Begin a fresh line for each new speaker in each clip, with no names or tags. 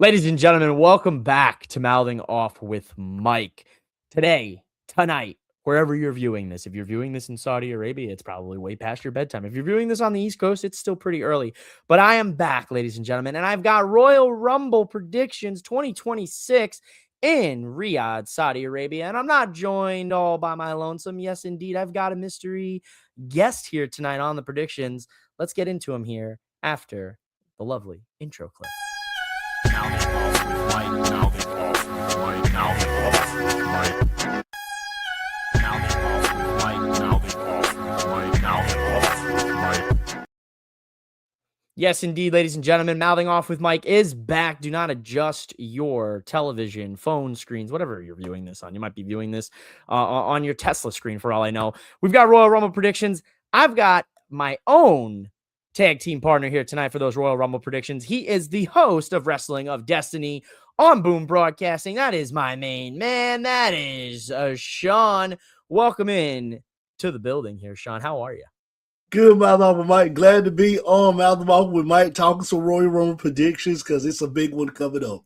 Ladies and gentlemen, welcome back to Mouthing Off with Mike. Today, tonight, wherever you're viewing this, if you're viewing this in Saudi Arabia, it's probably way past your bedtime. If you're viewing this on the East Coast, it's still pretty early. But I am back, ladies and gentlemen, and I've got Royal Rumble predictions 2026 in Riyadh, Saudi Arabia. And I'm not joined all by my lonesome. Yes, indeed, I've got a mystery guest here tonight on the predictions. Let's get into him here after the lovely intro clip.
Mouthing off with Mike, mouthing off with Mike, mouthing off with Mike. Mouthing off with Mike, mouthing off with Mike, mouthing off with Mike.
Yes, indeed, ladies and gentlemen, Mouthing Off with Mike is back. Do not adjust your television, phone screens, whatever you're viewing this on. You might be viewing this on your Tesla screen for all I know. We've got Royal Rumble predictions. I've got my own tag team partner here tonight for those Royal Rumble predictions. He is the host of Wrestling of Destiny on Boom Broadcasting. That is my main man. That is Sean. Welcome in to the building here, Sean. How are you?
Good, Mouth Off with Mike. Glad to be on Mouth Off with Mike talking some Royal Rumble predictions because it's a big one coming up.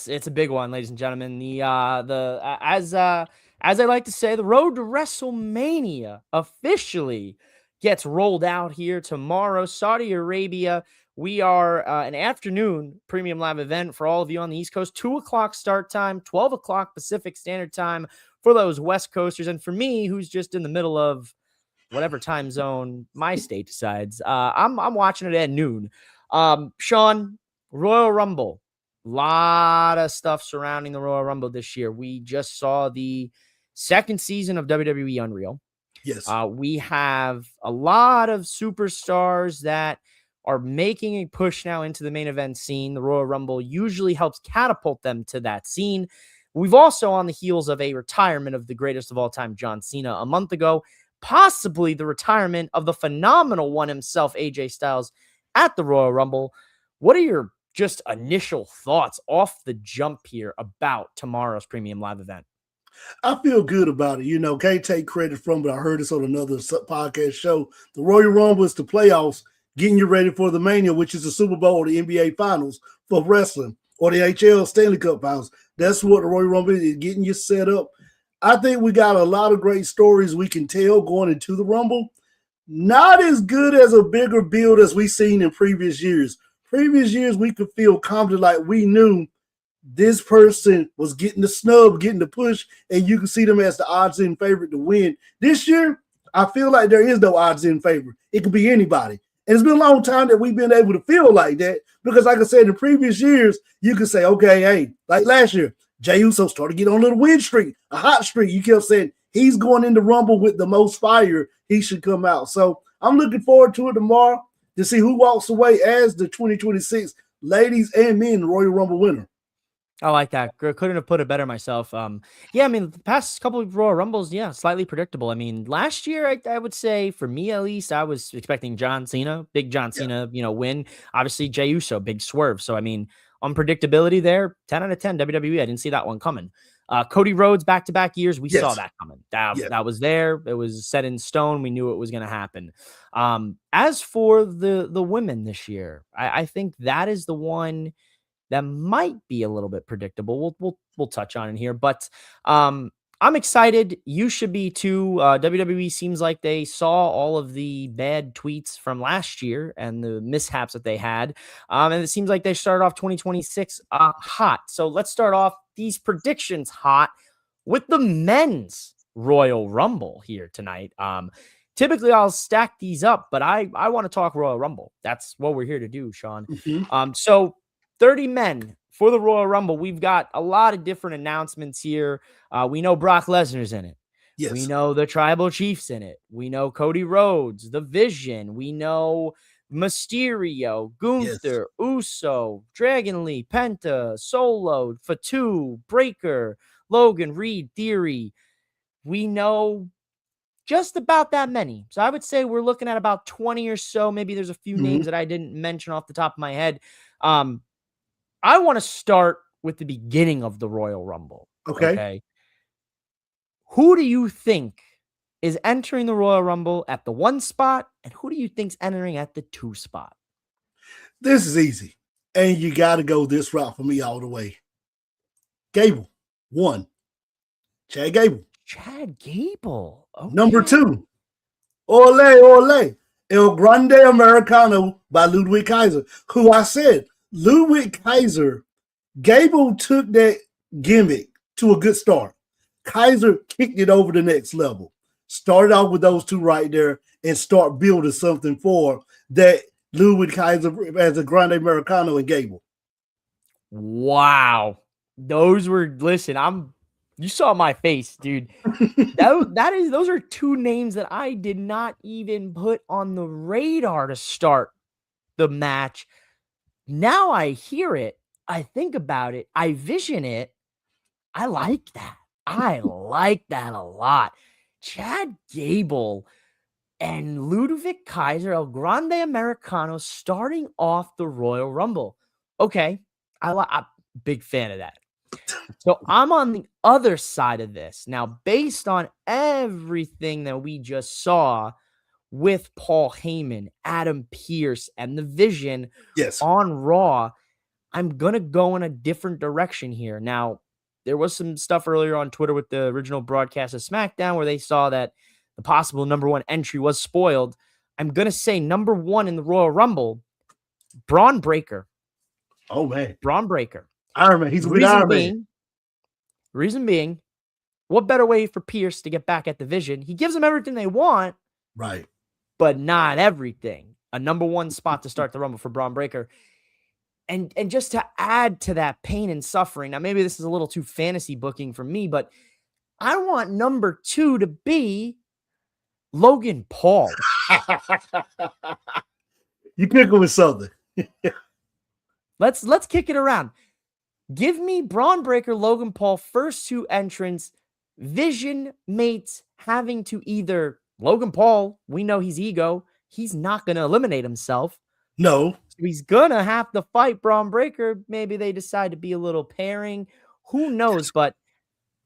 It's a big one, ladies and gentlemen. As I like to say, the road to WrestleMania officially gets rolled out here tomorrow. Saudi Arabia. We are an afternoon premium live event for all of you on the East Coast. 2:00 start time, 12:00 Pacific Standard Time for those West Coasters, and for me, who's just in the middle of whatever time zone my state decides. I'm watching it at noon. Sean, Royal Rumble. Lot of stuff surrounding the Royal Rumble this year. We just saw the second season of WWE Unreal.
Yes.
We have a lot of superstars that are making a push now into the main event scene. The Royal Rumble usually helps catapult them to that scene. We've also on the heels of a retirement of the greatest of all time, John Cena, a month ago, possibly the retirement of the phenomenal one himself, AJ Styles, at the Royal Rumble. What are your just initial thoughts off the jump here about tomorrow's premium live event?
I feel good about it. Can't take credit from it. I heard this on another podcast show. The Royal Rumble is the playoffs, getting you ready for the Mania, which is the Super Bowl or the NBA Finals for wrestling, or the HL Stanley Cup Finals. That's what the Royal Rumble is, getting you set up. I think we got a lot of great stories we can tell going into the Rumble. Not as good as a bigger build as we've seen in previous years. Previous years, we could feel confident like we knew this person was getting the snub, getting the push, and you can see them as the odds-in favorite to win. This year, I feel like there is no odds-in favorite. It could be anybody. And it's been a long time that we've been able to feel like that because, like I said, in previous years, you could say, okay, hey, like last year, Jey Uso started to get on a little win streak, a hot streak. You kept saying he's going into Rumble with the most fire. He should come out. So I'm looking forward to it tomorrow to see who walks away as the 2026 ladies and men Royal Rumble winner.
I like that. Couldn't have put it better myself. Yeah, I mean, the past couple of Royal Rumbles, yeah, slightly predictable. I mean, last year, I would say, for me at least, I was expecting John Cena, big John Cena, win. Obviously, Jey Uso, big swerve. So, I mean, unpredictability there, 10 out of 10 WWE. I didn't see that one coming. Cody Rhodes, back-to-back years, we saw that coming. That was there. It was set in stone. We knew it was going to happen. As for the women this year, I think that is the one that might be a little bit predictable. We'll touch on it here, but I'm excited. You should be too. WWE seems like they saw all of the bad tweets from last year and the mishaps that they had, and it seems like they started off 2026 hot. So let's start off these predictions hot with the men's Royal Rumble here tonight. Typically, I'll stack these up, but I want to talk Royal Rumble. That's what we're here to do, Sean.
Mm-hmm.
So 30 men for the Royal Rumble. We've got a lot of different announcements here. We know Brock Lesnar's in it.
Yes.
We know the Tribal Chief's in it. We know Cody Rhodes, The Vision. We know Mysterio, Gunther, Uso, Dragon Lee, Penta, Solo, Fatu, Breaker, Logan, Reed, Theory. We know just about that many. So I would say we're looking at about 20 or so. Maybe there's a few names that I didn't mention off the top of my head. I want to start with the beginning of the Royal Rumble. Okay. Who do you think is entering the Royal Rumble at the 1 spot, and who do you think's entering at the 2 spot?
This is easy. And you got to go this route for me all the way. Gable, 1. Chad Gable.
Chad Gable. Okay.
Number 2, Ole, El Grande Americano by Ludwig Kaiser, who I said, Ludwig Kaiser, Gable took that gimmick to a good start. Kaiser kicked it over the next level. Started off with those two right there and start building something for that Ludwig Kaiser as a Grande Americano and Gable.
Wow. Those you saw my face, dude. Those are two names that I did not even put on the radar to start the match. Now I hear it, I think about it, I vision it. I like that. I like that a lot. Chad Gable and Ludwig Kaiser, El Grande Americano, starting off the Royal Rumble. Okay, I'm a big fan of that. So I'm on the other side of this. Now, based on everything that we just saw with Paul Heyman, Adam Pearce, and the Vision on Raw, I'm going to go in a different direction here. Now, there was some stuff earlier on Twitter with the original broadcast of SmackDown where they saw that the possible number 1 entry was spoiled. I'm going to say number 1 in the Royal Rumble, Braun Breaker.
Oh, man.
Braun Breaker.
Iron Man. He's a good Iron Man.
Reason being, what better way for Pierce to get back at the Vision? He gives them everything they want.
Right.
But not everything. A number 1 spot to start the Rumble for Braun Breaker. And just to add to that pain and suffering, now maybe this is a little too fantasy booking for me, but I want number 2 to be Logan Paul.
You pick him with something.
Let's kick it around. Give me Braun Breaker, Logan Paul, first 2 entrants, Vision mates having to either Logan Paul, we know he's ego. He's not going to eliminate himself.
No.
So he's going to have to fight Braun Breaker. Maybe they decide to be a little pairing. Who knows? But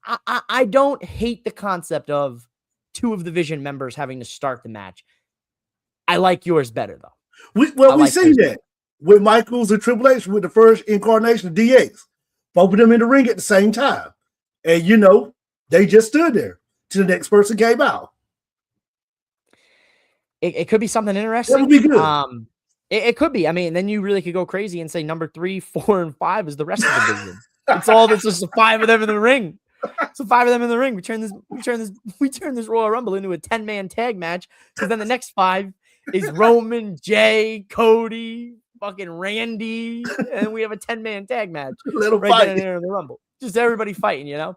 I don't hate the concept of 2 of the Vision members having to start the match. I like yours better, though.
We see that with Michaels and Triple H with the first incarnation of DX. Both of them in the ring at the same time. And, they just stood there till the next person came out.
It could be something interesting.
That would be good.
It could be. I mean, then you really could go crazy and say number 3, 4, and 5 is the rest of the Vision. It's just 5 of them in the ring. So 5 of them in the ring. We turn this Royal Rumble into a 10-man tag match. Because then the next 5 is Roman, Jay, Cody, fucking Randy, and we have a 10-man tag match. Right then and there in the Rumble. Just everybody fighting,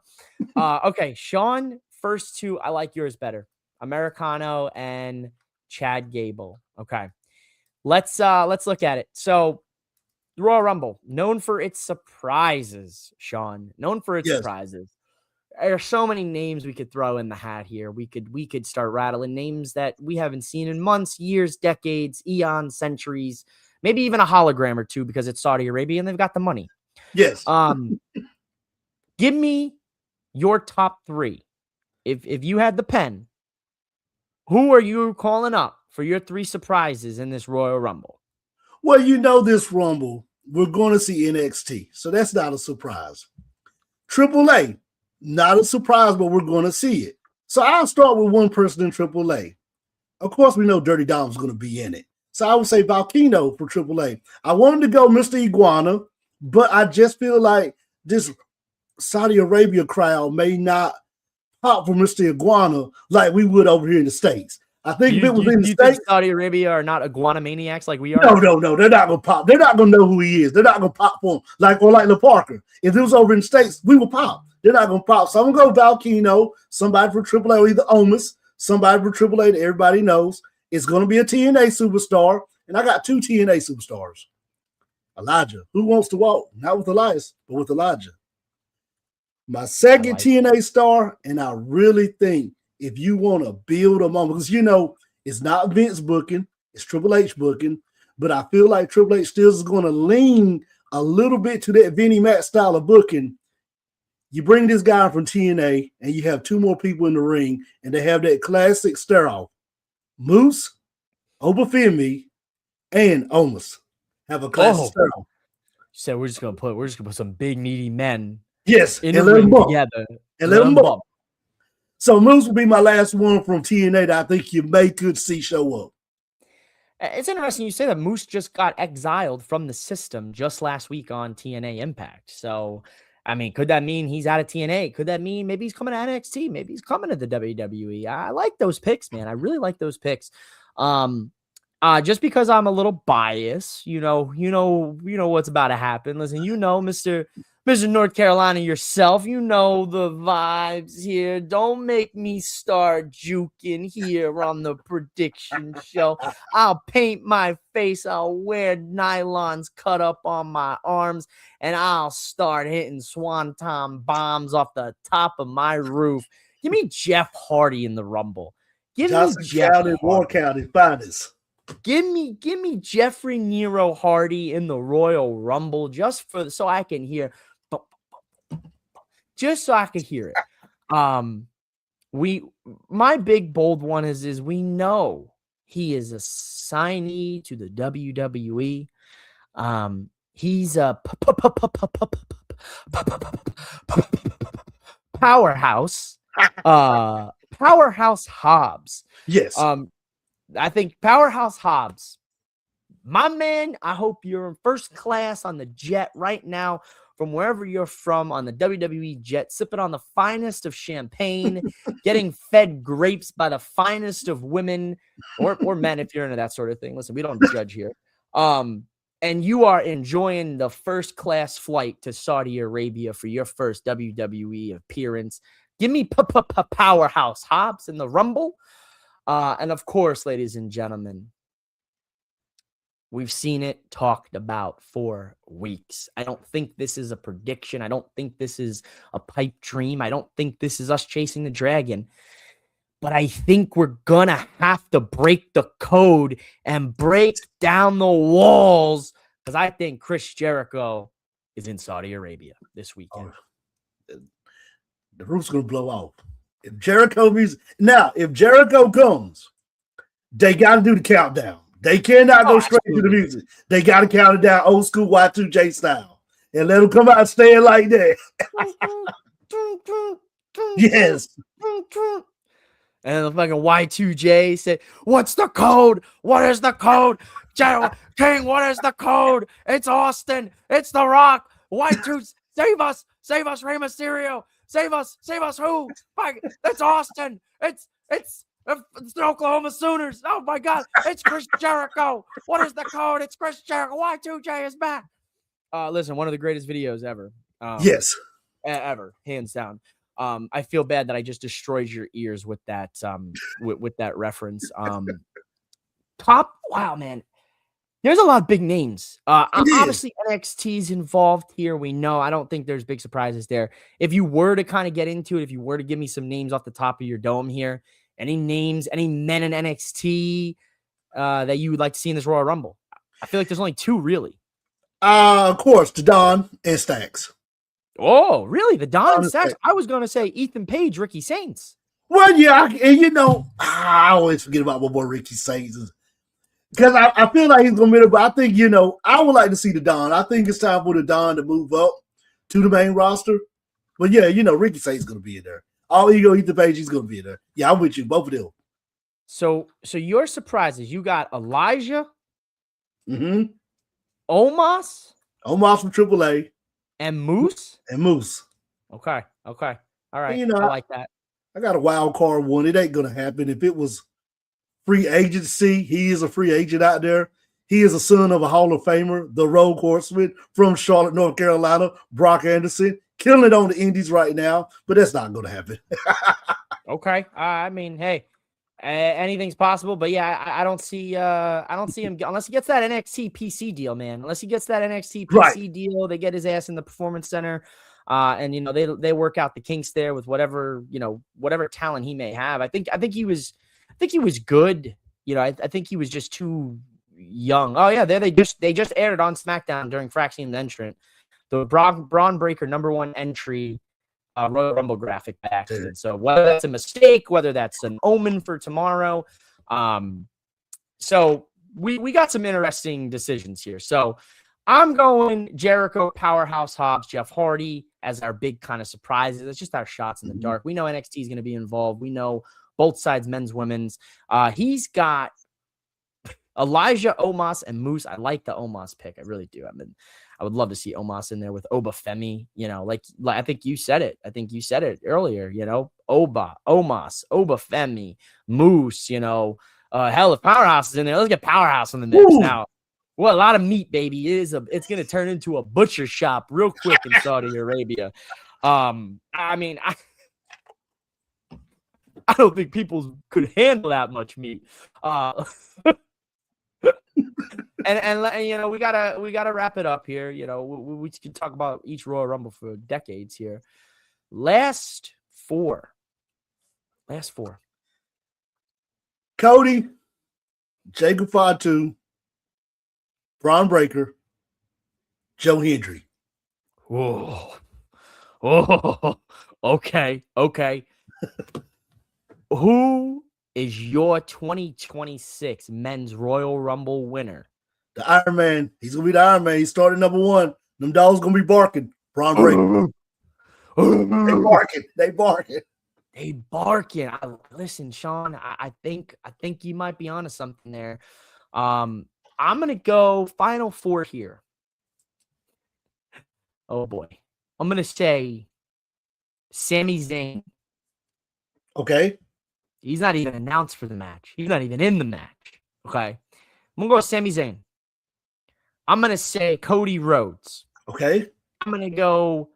Okay, Sean, first 2, I like yours better. Americano and Chad Gable. Okay. Let's look at it. So the Royal Rumble, known for its surprises, Sean. Known for its surprises. There are so many names we could throw in the hat here. We could start rattling names that we haven't seen in months, years, decades, eons, centuries, maybe even a hologram or 2 because it's Saudi Arabia and they've got the money.
Yes.
Give me your top 3. If you had the pen, who are you calling up for your 3 surprises in this Royal Rumble?
Well, this Rumble, we're going to see NXT. So that's not a surprise. AAA, not a surprise, but we're going to see it. So I'll start with one person in AAA. Of course, we know Dirty Dom's going to be in it. So I would say Valkyno for AAA. I wanted to go Mr. Iguana, but I just feel like this Saudi Arabia crowd may not pop for Mr. Iguana like we would over here in the States. I think if it was in the States,
Saudi Arabia are not iguana maniacs like we are.
No. They're not gonna pop. They're not gonna know who he is. They're not gonna pop for him like La Parker. If it was over in the States, we would pop. They're not gonna pop. So I'm gonna go Valkyno, somebody for AAA, or either Omis, somebody for AAA that everybody knows. It's gonna be a TNA superstar, and I got 2 TNA superstars. Elijah, who wants to walk? Not with Elias, but with Elijah. My second TNA star, and I really think if you want to build a moment, because it's not Vince booking, it's Triple H booking, but I feel like Triple H still is going to lean a little bit to that Vinnie Mac style of booking. You bring this guy from TNA, and you have 2 more people in the ring, and they have that classic stare-off. Moose, Obafemi, and Omis have a classic stare-off.
So we're just gonna put some big meaty men
Yes,
in
and
the
let them
ring
bump.
together.
And let them bump. So Moose will be my last one from TNA that I think you could see show up.
It's interesting you say that Moose just got exiled from the system just last week on TNA Impact. So, I mean, could that mean he's out of TNA? Could that mean maybe he's coming to NXT? Maybe he's coming to the WWE? I like those picks, man. I really like those picks. Just because I'm a little biased, you know what's about to happen. Listen, Mr. North Carolina yourself, you know the vibes here. Don't make me start juking here on the prediction show. I'll paint my face. I'll wear nylons cut up on my arms, and I'll start hitting swanton bombs off the top of my roof. Give me Jeff Hardy in the Rumble. Give
Johnson
me Jeff
County, War County, finest.
Give me Jeffrey Nero Hardy in the Royal Rumble so I can hear it. My big bold one is we know he is a signee to the WWE. He's a powerhouse. Powerhouse Hobbs.
Yes.
I think Powerhouse Hobbs, my man, I hope you're in first class on the jet right now from wherever you're from on the WWE jet, sipping on the finest of champagne, getting fed grapes by the finest of women or men if you're into that sort of thing. Listen, we don't judge here. And you are enjoying the first class flight to Saudi Arabia for your first WWE appearance. Give me Powerhouse Hobbs in the Rumble. And of course, ladies and gentlemen, we've seen it talked about for weeks. I don't think this is a prediction. I don't think this is a pipe dream. I don't think this is us chasing the dragon. But I think we're going to have to break the code and break down the walls because I think Chris Jericho is in Saudi Arabia this weekend.
The roof's going to blow off. If Jericho comes, they got to do the countdown. They cannot go straight to the music. They got to count it down old school Y2J style and let them come out staying like that. Yes.
And the fucking Y2J said, "What's the code? What is the code? King, what is the code? It's Austin. It's The Rock. Y2, save us, Rey Mysterio. Save us who? It's Austin. It's the Oklahoma Sooners. Oh my God, it's Chris Jericho. What is the code? It's Chris Jericho. Y2J is back." Listen, one of the greatest videos ever.
Yes.
Ever, hands down. I feel bad that I just destroyed your ears with that with that reference. Wow, man. There's a lot of big names. Obviously, NXT's involved here. We know. I don't think there's big surprises there. If you were to kind of get into it, if you were to give me some names off the top of your dome here, any names, any men in NXT that you would like to see in this Royal Rumble? I feel like there's only two, really.
Of course, the Don and Stacks.
Oh, really? The Don and Stacks? I was going to say Ethan Page, Ricky Saints.
Well, yeah, I always forget about my boy Ricky Saints. Because I feel like he's going to be, but I think, I would like to see the Don. I think it's time for the Don to move up to the main roster. But yeah, Ricky Saints is going to be in there. All ego, Ethan Page, he's going to be in there. Yeah, I'm with you, both of them.
So your surprises, you got Elijah,
mm-hmm.
Omos
from AAA,
and Moose. Okay. All right.
And,
I like that.
I got a wild card one. It ain't going to happen. If it was free agency, he is a free agent out there. He is a son of a Hall of Famer, the Road Horseman from Charlotte, North Carolina, Brock Anderson, killing it on the Indies right now, but that's not going to happen.
Okay. I mean, hey, anything's possible, but yeah, I don't see him unless he gets that NXT PC deal, man. Unless he gets that NXT PC deal, they get his ass in the Performance Center, and they work out the kinks there with whatever talent he may have. I think he was good. I think he was just too young. Oh yeah, they just aired it on SmackDown during Fraxium Entrant. The Braun Breaker #1 entry Royal Rumble graphic by accident. So whether that's a mistake, whether that's an omen for tomorrow. So we got some interesting decisions here. So I'm going Jericho, Powerhouse Hobbs, Jeff Hardy as our big kind of surprises. It's just our shots in the dark. We know NXT is going to be involved. We know both sides, men's, women's. He's got Elijah, Omos, and Moose. I like the Omos pick. I really do. I would love to see Omos in there with Oba Femi. You know, like I think you said it. I think you said it earlier. You know, Omos, Oba Femi, Moose. You know, hell, if Powerhouse is in there, let's get Powerhouse in the mix now. Well, a lot of meat, baby. It's going to turn into a butcher shop real quick in Saudi Arabia. I mean, I don't think people could handle that much meat. And you know, we gotta wrap it up here. You know, we can talk about each Royal Rumble for decades here. Last four.
Cody, Jacob Fatu, Braun Breaker, Joe Hendry.
Oh, okay. Who is your 2026 Men's Royal Rumble winner?
The Iron Man. He's gonna be the Iron Man. He started number 1. Them dogs gonna be barking. Braun Breaker. They barking. Listen, Sean.
I think you might be onto something there. I'm gonna go final four here. Oh boy, I'm gonna say Sami Zayn.
Okay.
He's not even announced for the match. He's not even in the match. Okay. I'm gonna go with Sami Zayn. I'm gonna say Cody Rhodes.
Okay.
I'm gonna go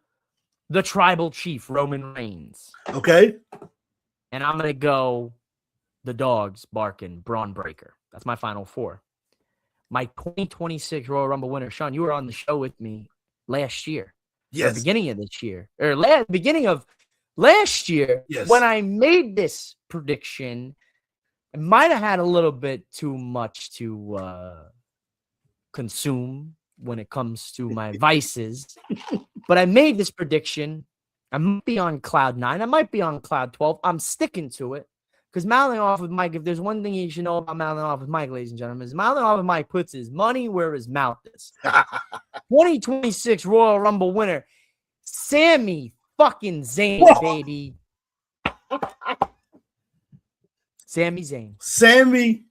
the Tribal Chief Roman Reigns.
Okay.
And I'm gonna go the dogs barking Braun Breaker. That's my final four. My 2026 Royal Rumble winner, Sean, you were on the show with me last year.
Yes.
Or beginning of this year. Or beginning of last year.
Yes.
When I made this prediction, I might have had a little bit too much to consume when it comes to my vices. But I made this prediction. I might be on cloud 9. I might be on cloud 12. I'm sticking to it. Because mouthing off with Mike, if there's one thing you should know about mouthing off with Mike, ladies and gentlemen, is mouthing off with Mike puts his money where his mouth is. 2026 Royal Rumble winner, Sami fucking Zayn, baby. Sami Zayn.
Sami,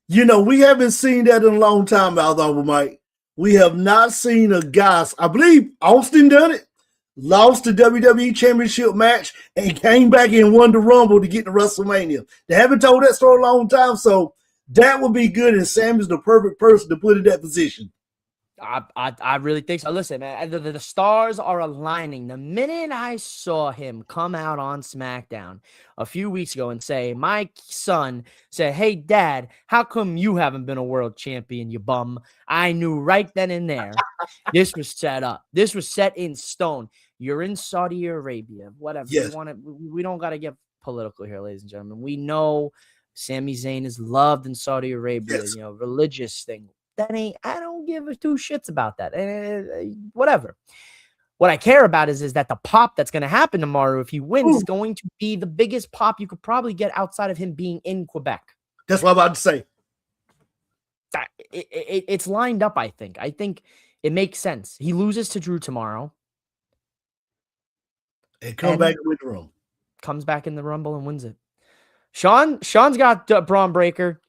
you know, we haven't seen that in a long time, although, Mike. We have not seen a guy, I believe Austin done it, lost the WWE Championship match and came back and won the Rumble to get to WrestleMania. They haven't told that story a long time, so that would be good, and Sami's the perfect person to put in that position.
I really think so. Listen, man, the stars are aligning. The minute I saw him come out on SmackDown a few weeks ago and say, my son said, hey, Dad, how come you haven't been a world champion, you bum? I knew right then and there this was set up. This was set in stone. You're in Saudi Arabia. Whatever.
Yes.
We don't got to get political here, ladies and gentlemen. We know Sami Zayn is loved in Saudi Arabia,
Yes.
you know, religious thing. I don't give a two shits about that. Whatever. What I care about is that the pop that's going to happen tomorrow if he wins is going to be the biggest pop you could probably get outside of him being in Quebec.
That's what I'm about to say.
It's lined up, I think. I think it makes sense. He loses to Drew tomorrow.
And come back and win the Rumble.
Comes back in the Rumble and wins it. Sean's got Braun Breaker.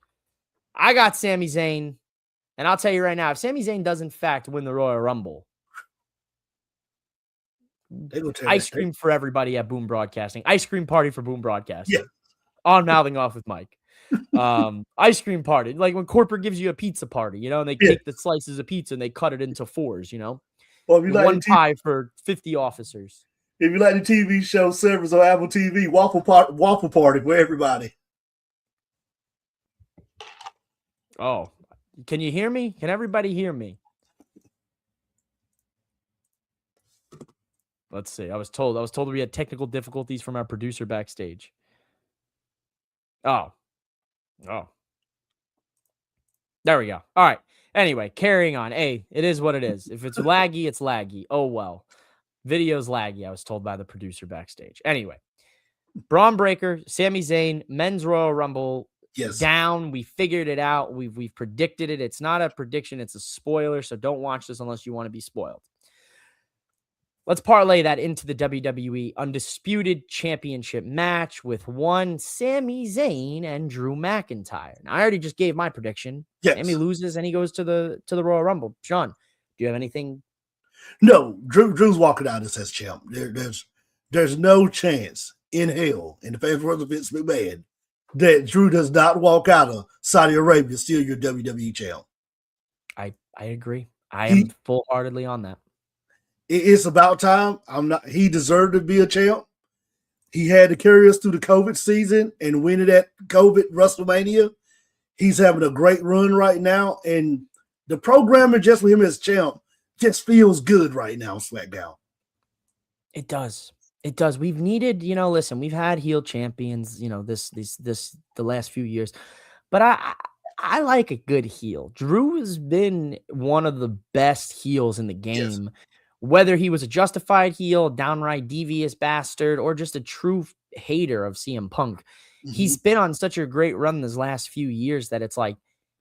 I got Sami Zayn. And I'll tell you right now, if Sami Zayn does in fact win the Royal Rumble, ice cream for everybody at Boom Broadcasting. Ice cream party for Boom Broadcasting.
Yeah.
On Mouthing Off with Mike. Ice cream party. Like when corporate gives you a pizza party, you know, and they take the slices of pizza and they cut it into fours, you know.
Well, if you like
one pie for 50 officers.
If you like the TV show Service on Apple TV, Waffle Party for everybody.
Oh. Can you hear me? Can everybody hear me? Let's see. I was told we had technical difficulties from our producer backstage. Oh. There we go. All right. Anyway, carrying on. Hey, it is what it is. If it's laggy, it's laggy. Oh, well. Video's laggy, I was told by the producer backstage. Anyway, Braun Breaker, Sami Zayn, Men's Royal Rumble
Yes.
down. We figured it out. We've predicted it. It's not a prediction. It's a spoiler. So don't watch this unless you want to be spoiled. Let's parlay that into the WWE Undisputed Championship match with one Sami Zayn and Drew McIntyre. Now, I already just gave my prediction.
Yes.
Sami loses and he goes to the Royal Rumble. Sean, do you have anything?
No, Drew's walking out as champ. There's no chance in hell in the favor of Vince McMahon that Drew does not walk out of Saudi Arabia still your WWE champ.
I agree. I am full-heartedly on that.
It's about time. He deserved to be a champ. He had to carry us through the COVID season and win it at COVID WrestleMania. He's having a great run right now. And the programming just with him as champ just feels good right now, SmackDown.
It does. It does. We've needed, listen, we've had heel champions, the last few years, but I like a good heel. Drew has been one of the best heels in the game, whether he was a justified heel, downright devious bastard, or just a true hater of CM Punk. Mm-hmm. He's been on such a great run this last few years that it's like,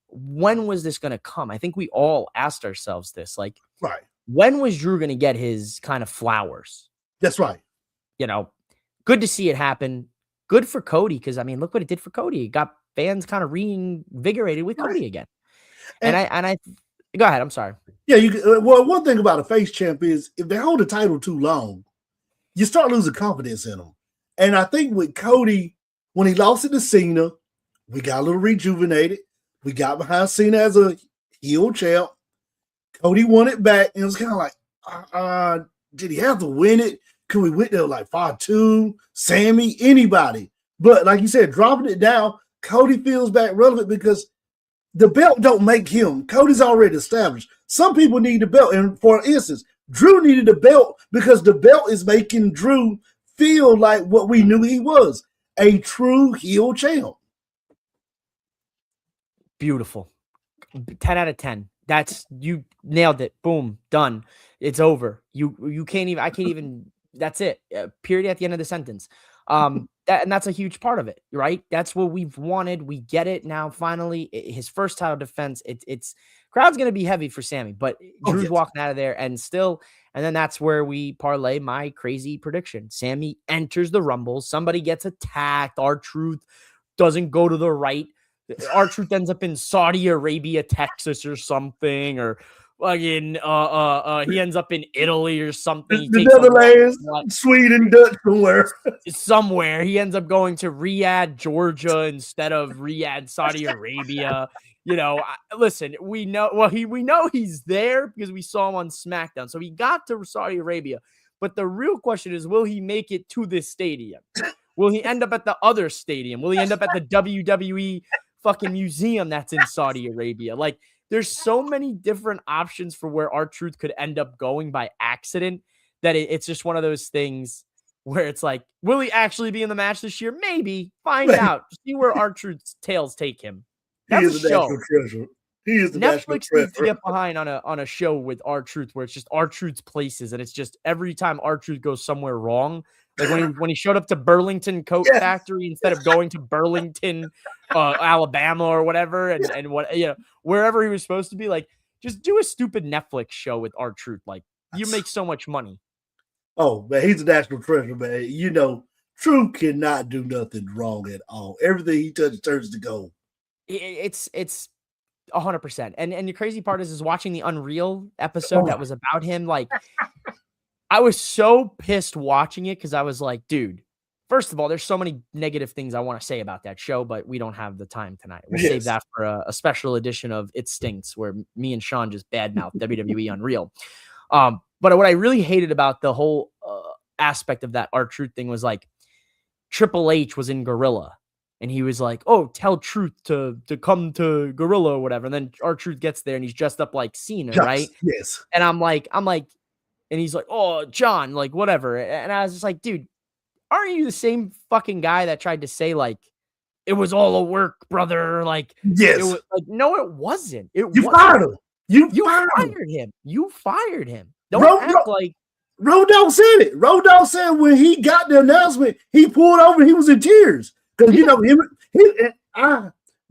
when was this going to come? I think we all asked ourselves this, like,
right.
When was Drew going to get his kind of flowers?
That's right.
Good to see it happen. Good for Cody, because look what it did for Cody. It got fans kind of reinvigorated with Cody again. And I go ahead. I'm sorry.
Yeah, one thing about a face champ is if they hold the title too long, you start losing confidence in them. And I think with Cody, when he lost it to Cena, we got a little rejuvenated. We got behind Cena as a heel champ. Cody won it back, and it was kind of like, did he have to win it? Could we win there like 5-2, Sammy, anybody? But like you said, dropping it down, Cody feels back relevant because the belt don't make him. Cody's already established. Some people need the belt. And for instance, Drew needed the belt because the belt is making Drew feel like what we knew he was, a true heel champ.
Beautiful. 10 out of 10. That's, you nailed it. Boom, done. It's over. You can't even, I can't even, that's it. Period at the end of the sentence. That's a huge part of it, right? That's what we've wanted. We get it now. Finally, his first title defense. It's crowd's going to be heavy for Sammy, but Drew's walking out of there and then that's where we parlay my crazy prediction. Sammy enters the Rumble. Somebody gets attacked. R-Truth doesn't go to the right. R-Truth ends up in Saudi Arabia, Texas or something, or again, he ends up in Italy or something.
The Netherlands, Sweden, Dutch, somewhere.
He ends up going to Riyadh, Georgia, instead of Riyadh, Saudi Arabia. Listen, we know. Well, we know he's there because we saw him on SmackDown. So he got to Saudi Arabia. But the real question is, will he make it to this stadium? Will he end up at the other stadium? Will he end up at the WWE fucking museum that's in Saudi Arabia? Like, there's so many different options for where R-Truth could end up going by accident that it's just one of those things where it's like, will he actually be in the match this year? Maybe. Find out. See where R-Truth's tails take him. That's
he is the national treasure. He is the
Netflix needs to get behind on a show with R-Truth where it's just R-Truth's places, and it's just every time R-Truth goes somewhere wrong. Like when he showed up to Burlington Coat Factory instead of going to Burlington, Alabama or whatever, and what wherever he was supposed to be. Like, just do a stupid Netflix show with R-Truth. Like, you make so much money.
Oh man, he's a national treasure, man. Truth cannot do nothing wrong at all. Everything he touches turns to gold.
It's 100%. And the crazy part is watching the Unreal episode that was about him. Like, I was so pissed watching it because I was like, dude, first of all, there's so many negative things I want to say about that show, but we don't have the time tonight. We'll save that for a special edition of It Stinks, where me and Sean just badmouth WWE Unreal. But what I really hated about the whole aspect of that R-Truth thing was like Triple H was in Gorilla. And he was like, oh, tell Truth to come to Gorilla or whatever. And then R-Truth gets there and he's dressed up like Cena, right?
Yes.
And I'm like, and he's like, oh, John, like, whatever. And I was just like, dude, aren't you the same fucking guy that tried to say, like, it was all a work, brother? Like,
yes.
It was, like, no, it wasn't.
You fired him. You
fired him. You fired him. Don't act like.
Road Dogg said it. Road Dogg said when he got the announcement, he pulled over and he was in tears. Because,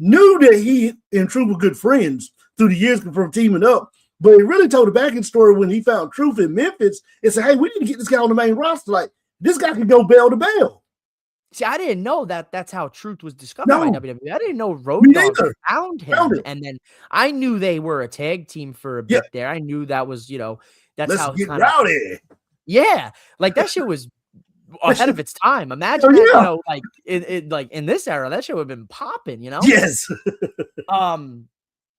knew that he and Truth were good friends through the years from teaming up. But he really told the back-end story when he found Truth in Memphis and said, hey, we need to get this guy on the main roster. Like, this guy can go bell to bell.
See, I didn't know that that's how Truth was discovered
No.
by WWE. I didn't know Road
Me
Dogg
neither.
found him.
Found him.
And then I knew they were a tag team for a bit there. I knew that was, that's
Let's
how
get
kind of
rowdy.
Yeah. Like that shit was ahead of its time. Imagine
Oh,
that,
yeah.
like like in this era, that shit would have been popping,
Yes.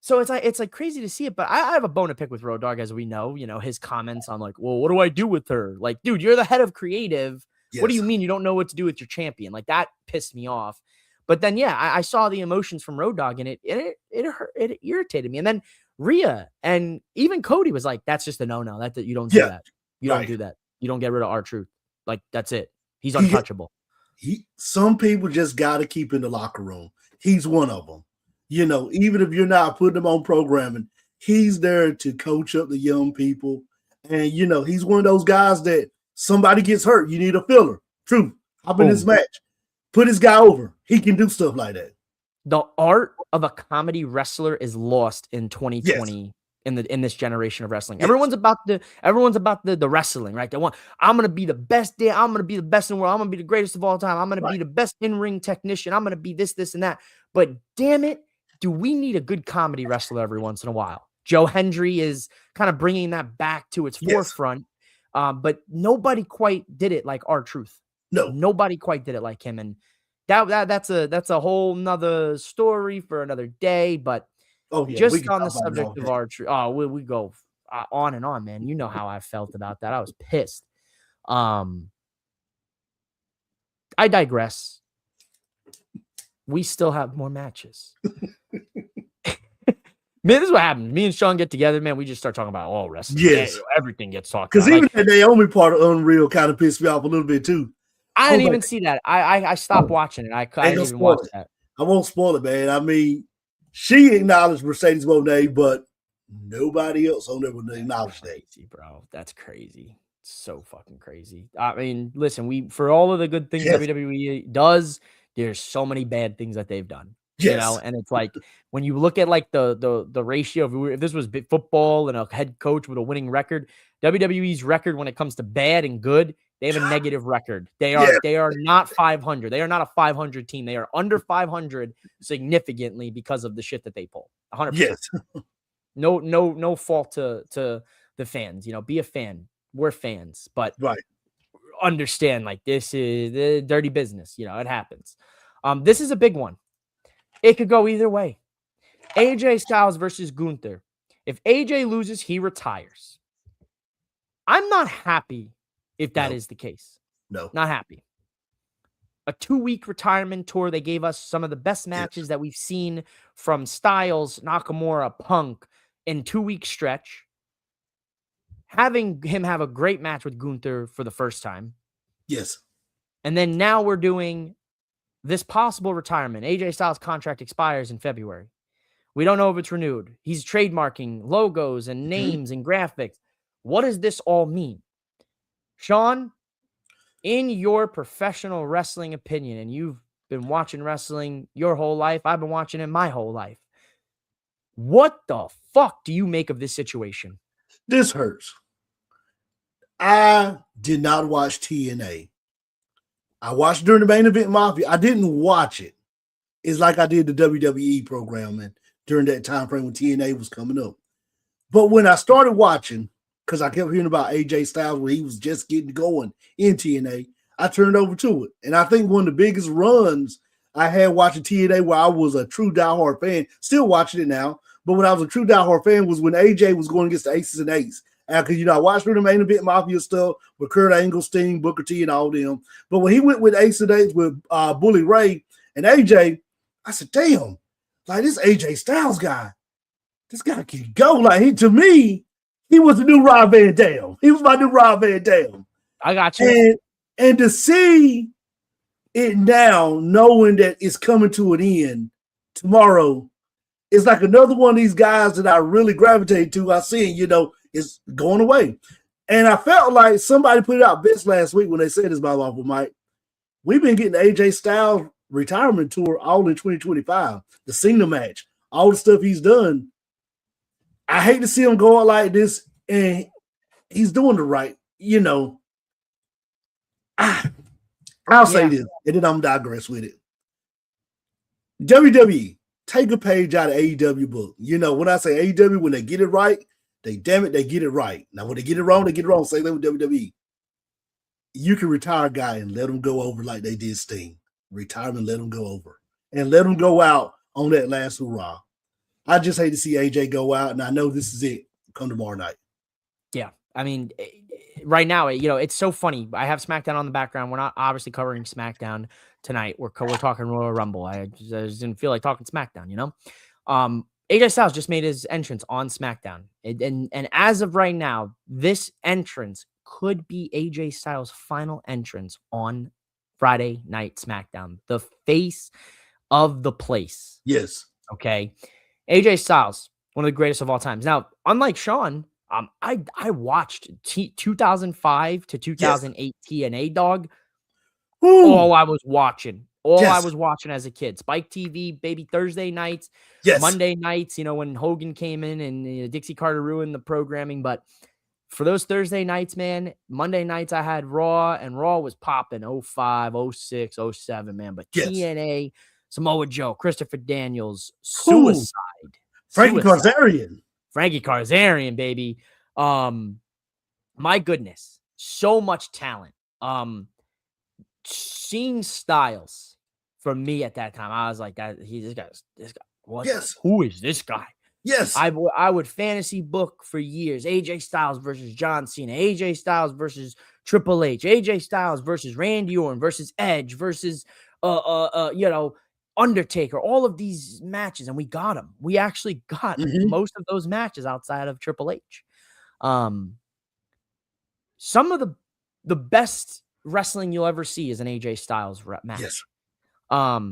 So it's like crazy to see it, but I have a bone to pick with Road Dogg, as we know, his comments on like, well, what do I do with her? Like, dude, you're the head of creative.
Yes.
What do you mean you don't know what to do with your champion? Like that pissed me off. But then, yeah, I saw the emotions from Road Dogg and it hurt, it irritated me. And then Rhea and even Cody was like, that's just a no-no. That you don't do that. You don't do that. You don't get rid of R-Truth. Like, that's it. He's untouchable.
Some people just got to keep in the locker room. He's one of them. Even if you're not putting him on programming, he's there to coach up the young people. And, he's one of those guys that somebody gets hurt. You need a filler. Truth. Hop in this match. Put this guy over. He can do stuff like that.
The art of a comedy wrestler is lost in 2020.
Yes.
In this generation of wrestling. Yes. Everyone's about the wrestling, right? They want, I'm gonna be the best there, I'm gonna be the best in the world, I'm gonna be the greatest of all time, I'm gonna be the best in-ring technician, I'm gonna be this, and that. But damn it, do we need a good comedy wrestler every once in a while? Joe Hendry is kind of bringing that back to its forefront. But nobody quite did it like R-Truth.
No,
nobody quite did it like him. And that's a whole nother story for another day. But just on the subject of R-Truth, we go on and on, man. You know how I felt about that. I was pissed. I digress. We still have more matches. Man, this is what happens. Me and Sean get together, man. We just start talking about all wrestling.
Yes.
Everything gets talked
about.
Because
even the Naomi part of Unreal kind of pissed me off a little bit, too.
I didn't even see that. I stopped watching it. I didn't even watch that.
I won't spoil it, man. I mean, she acknowledged Mercedes Moné, but nobody else on there would acknowledge that.
Crazy, bro. That's crazy. So fucking crazy. I mean, listen, for all of the good things WWE does, there's so many bad things that they've done.
Yes.
And it's like when you look at like the ratio of if this was football and a head coach with a winning record, WWE's record when it comes to bad and good, they have a negative record. They are not 500. They are not a 500 team. They are under 500 significantly because of the shit that they pull. 100%.
Yes.
No fault to the fans. Be a fan. We're fans, but understand like this is the dirty business. It happens. This is a big one. It could go either way. AJ Styles versus Gunther. If AJ loses, he retires. I'm not happy if that is the case.
No.
Not happy. A 2-week retirement tour. They gave us some of the best matches that we've seen from Styles, Nakamura, Punk in 2-week stretch. Having him have a great match with Gunther for the first time.
Yes.
And then now we're doing this possible retirement. AJ Styles' contract expires in February. We don't know if it's renewed. He's trademarking logos and names and graphics. What does this all mean? Sean, in your professional wrestling opinion, and you've been watching wrestling your whole life, I've been watching it my whole life. What the fuck do you make of this situation?
This hurts. I did not watch TNA. I watched during the Main Event Mafia. I didn't watch it. It's like I did the WWE programming during that time frame when TNA was coming up. But when I started watching, because I kept hearing about AJ Styles when he was just getting going in TNA, I turned over to it. And I think one of the biggest runs I had watching TNA where I was a true diehard fan, still watching it now, but when I was a true diehard fan was when AJ was going against the Aces and Eights. Because, I watched through the Main Event Mafia stuff with Kurt Angle, Sting, Booker T, and all them. But when he went with Ace and Eights with Bully Ray and AJ, I said, damn, like this AJ Styles guy, this guy can go. Like, to me, he was the new Rob Van Dam. He was my new Rob Van Dam.
I got you.
And to see it now, knowing that it's coming to an end tomorrow, it's like another one of these guys that I really gravitate to. I see, it's going away. And I felt like somebody put it out best last week when they said this, by the way, Mike. We've been getting AJ Styles retirement tour all in 2025. The Cena match, all the stuff he's done. I hate to see him go out like this, and he's doing the right, I'll say this, and then I'm digress with it. WWE, take a page out of AEW book. When I say AEW, when they get it right, they get it right. Now, when they get it wrong, they get it wrong. Same thing with WWE. You can retire a guy and let him go over like they did Sting. Retire him and let him go over. And let him go out on that last hurrah. I just hate to see AJ go out, and I know this is it come tomorrow night.
Yeah. I mean, right now, it's so funny. I have SmackDown on the background. We're not obviously covering SmackDown tonight. We're talking Royal Rumble. I just didn't feel like talking SmackDown, AJ Styles just made his entrance on SmackDown. And as of right now, this entrance could be AJ Styles' final entrance on Friday Night SmackDown. The face of the place.
Yes.
Okay. AJ Styles, one of the greatest of all times. Now, unlike Sean, I watched 2005 to 2008 TNA, dog.
Ooh.
All I was watching.
Yes.
I was watching as a kid. Spike TV, baby, Thursday nights,
yes.
Monday nights, when Hogan came in and Dixie Carter ruined the programming. But for those Thursday nights, man, Monday nights I had Raw, and Raw was popping 05, 06, 07, man. But yes. TNA, Samoa Joe, Christopher Daniels, Suicide.
Frankie
Kazarian, baby. My goodness, so much talent. Seeing Styles for me at that time, I was like, this guy. What?
Yes.
Who is this guy?
Yes.
I would fantasy book for years. AJ Styles versus John Cena. AJ Styles versus Triple H. AJ Styles versus Randy Orton versus Edge versus Undertaker. All of these matches, and we got them. We actually got most of those matches outside of Triple H. Some of the best wrestling you'll ever see is an AJ Styles match.
Yes.
I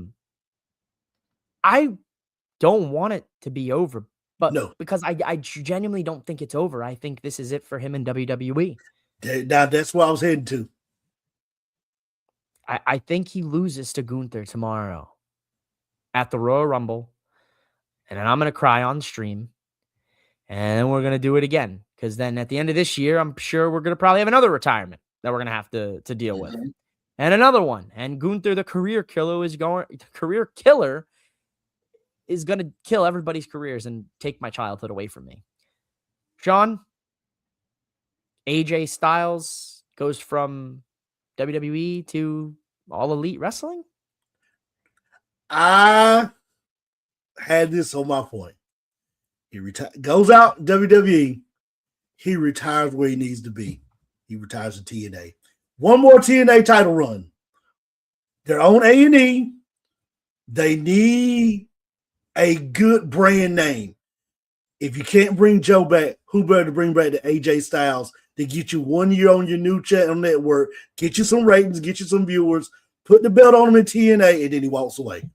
don't want it to be over, but
no,
because I genuinely don't think it's over. I think this is it for him in WWE.
Now that's what I was heading to.
I think he loses to Gunther tomorrow at the Royal Rumble, and then I'm going to cry on stream, and then we're going to do it again, because then at the end of this year, I'm sure we're going to probably have another retirement that we're going to have to deal with, and another one. And Gunther, the career killer, is going to kill everybody's careers and take my childhood away from me. Sean, AJ Styles goes from WWE to All Elite Wrestling?
I had this on my point. He goes out WWE. He retires where he needs to be. He retires in TNA. One more TNA title run. They're on A&E. They need a good brand name. If you can't bring Joe back, who better to bring back the AJ Styles to get you 1 year on your new channel network, get you some ratings, get you some viewers, put the belt on him in TNA, and then he walks away.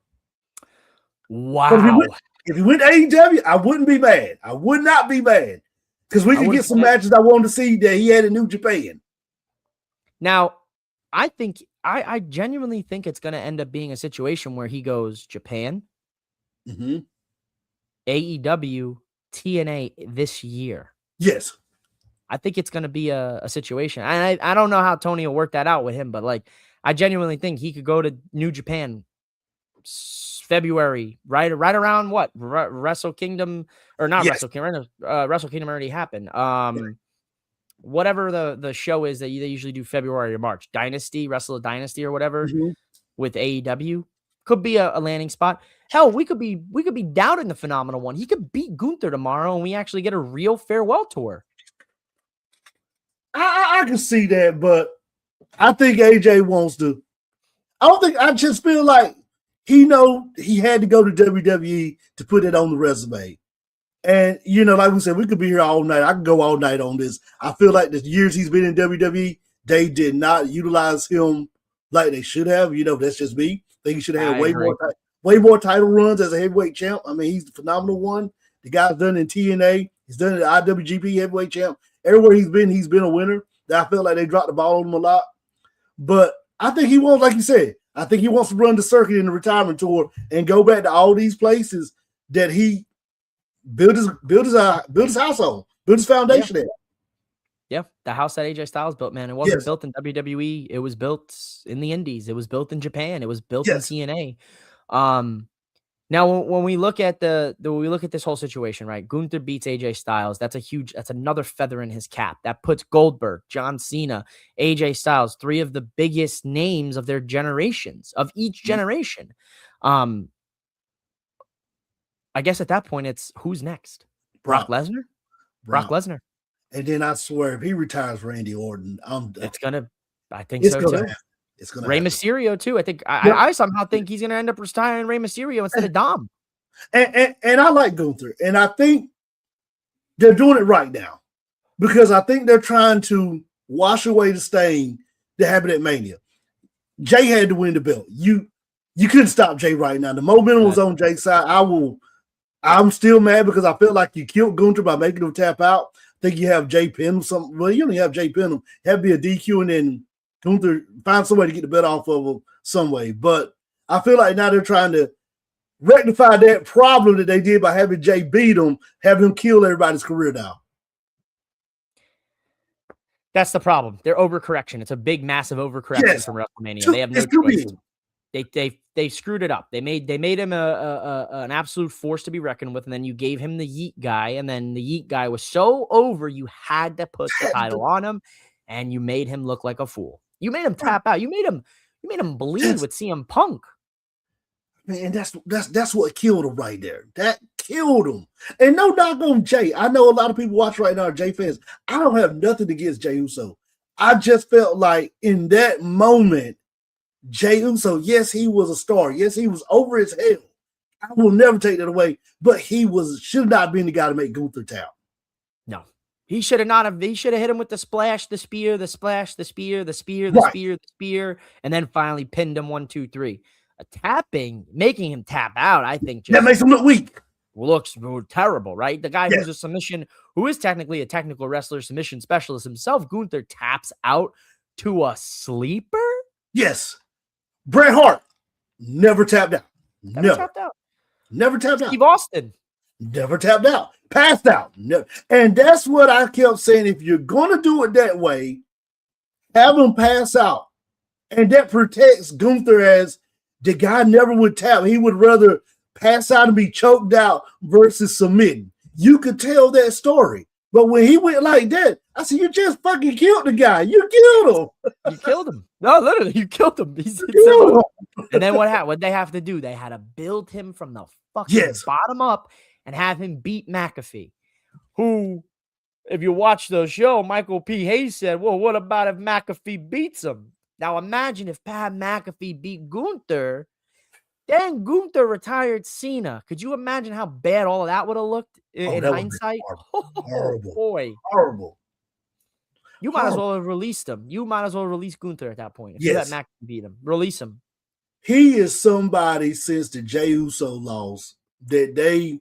Wow.
If he went to AEW, I wouldn't be mad. I would not be mad, because we could get some matches I wanted to see that he had in New Japan.
Now, I think I genuinely think it's going to end up being a situation where he goes Japan, AEW, TNA this year.
Yes.
I think it's going to be a situation. And I don't know how Tony will work that out with him, but I genuinely think he could go to New Japan February, right around what? Wrestle Kingdom, or not? Yes. Wrestle Kingdom. Wrestle Kingdom already happened. Whatever the show is that they usually do February or March. Dynasty, Wrestle Dynasty or whatever with AEW could be a landing spot. Hell, we could be down in the Phenomenal One. He could beat Gunther tomorrow, and we actually get a real farewell tour.
I can see that, but I think AJ wants to. I just feel like he had to go to WWE to put it on the resume. And, like we said, we could be here all night. I could go all night on this. I feel like the years he's been in WWE, they did not utilize him like they should have. That's just me. I think he should have had way more title runs as a heavyweight champ. I mean, he's the Phenomenal One. The guy's done in TNA. He's done it at IWGP heavyweight champ. Everywhere he's been a winner. I feel like they dropped the ball on him a lot. But I think he wants, like you said, I think he wants to run the circuit in the retirement tour and go back to all these places that he built his house on, built his foundation at.
Yeah, the house that AJ Styles built, man, it wasn't built in WWE. It was built in the Indies. It was built in Japan. It was built in TNA. Now, when we look at this whole situation, right? Gunther beats AJ Styles. That's another feather in his cap. That puts Goldberg, John Cena, AJ Styles, three of the biggest names of their generations, of each generation. I guess at that point, it's who's next? Brock Lesnar? Brock Lesnar.
And then I swear, if he retires Randy Orton,
I think so too.
It's gonna
Rey Mysterio too. I think I somehow think he's gonna end up retiring Rey Mysterio instead of Dom.
And I like Gunther, and I think they're doing it right now because I think they're trying to wash away the stain that happened at Mania. Jay had to win the belt. You couldn't stop Jay right now. The momentum was on Jay's side. I'm still mad because I felt like you killed Gunther by making him tap out. I think you have Jay pin him something. Well, you don't have Jay pin him. Have to be a DQ and then Gunther find some way to get the bet off of him some way. But I feel like now they're trying to rectify that problem that they did by having Jay beat him, having him kill everybody's career now.
That's the problem. They're overcorrection. It's a big, massive overcorrection from WrestleMania. They have no choices. They screwed it up. They made him an absolute force to be reckoned with, and then you gave him the Yeet guy, and then the Yeet guy was so over you had to put the title on him, and you made him look like a fool. You made him tap out. You made him bleed with CM Punk.
Man, that's what killed him right there. That killed him. And no knock on Jay. I know a lot of people watch right now are Jay fans. I don't have nothing against Jay Uso. I just felt like in that moment, Jay Uso, yes, he was a star. Yes, he was over his head. I will never take that away. But he should not been the guy to make Gunther tap.
No. He should have hit him with the splash, the spear, the splash, the spear, the spear, the spear, and then finally pinned him 1, 2, 3. Making him tap out, I think
that makes him look weak.
Looks terrible, right? The guy who's who is technically a technical wrestler, submission specialist himself, Gunther taps out to a sleeper?
Yes. Bret Hart never tapped out.
Never tapped out.
Never tapped out.
Steve Austin
never tapped out. Passed out. Never. And that's what I kept saying. If you're going to do it that way, have him pass out. And that protects Gunther as the guy never would tap. He would rather pass out and be choked out versus submitting. You could tell that story. But when he went like that, I said, you just fucking killed the guy. You killed him.
You killed him. No, literally, you killed him. And then what happened? What they have to do? They had to build him from the fucking bottom up and have him beat McAfee, who, if you watch the show, Michael P. Hayes said, well, what about if McAfee beats him? Now imagine if Pat McAfee beat Gunther, then Gunther retired Cena. Could you imagine how bad all of that would have looked in hindsight?
Horrible.
Boy.
Horrible.
You might as well have released him. You might as well release Gunther at that point. If you let McAfee beat him, release him.
He is somebody since the Jey Uso loss that they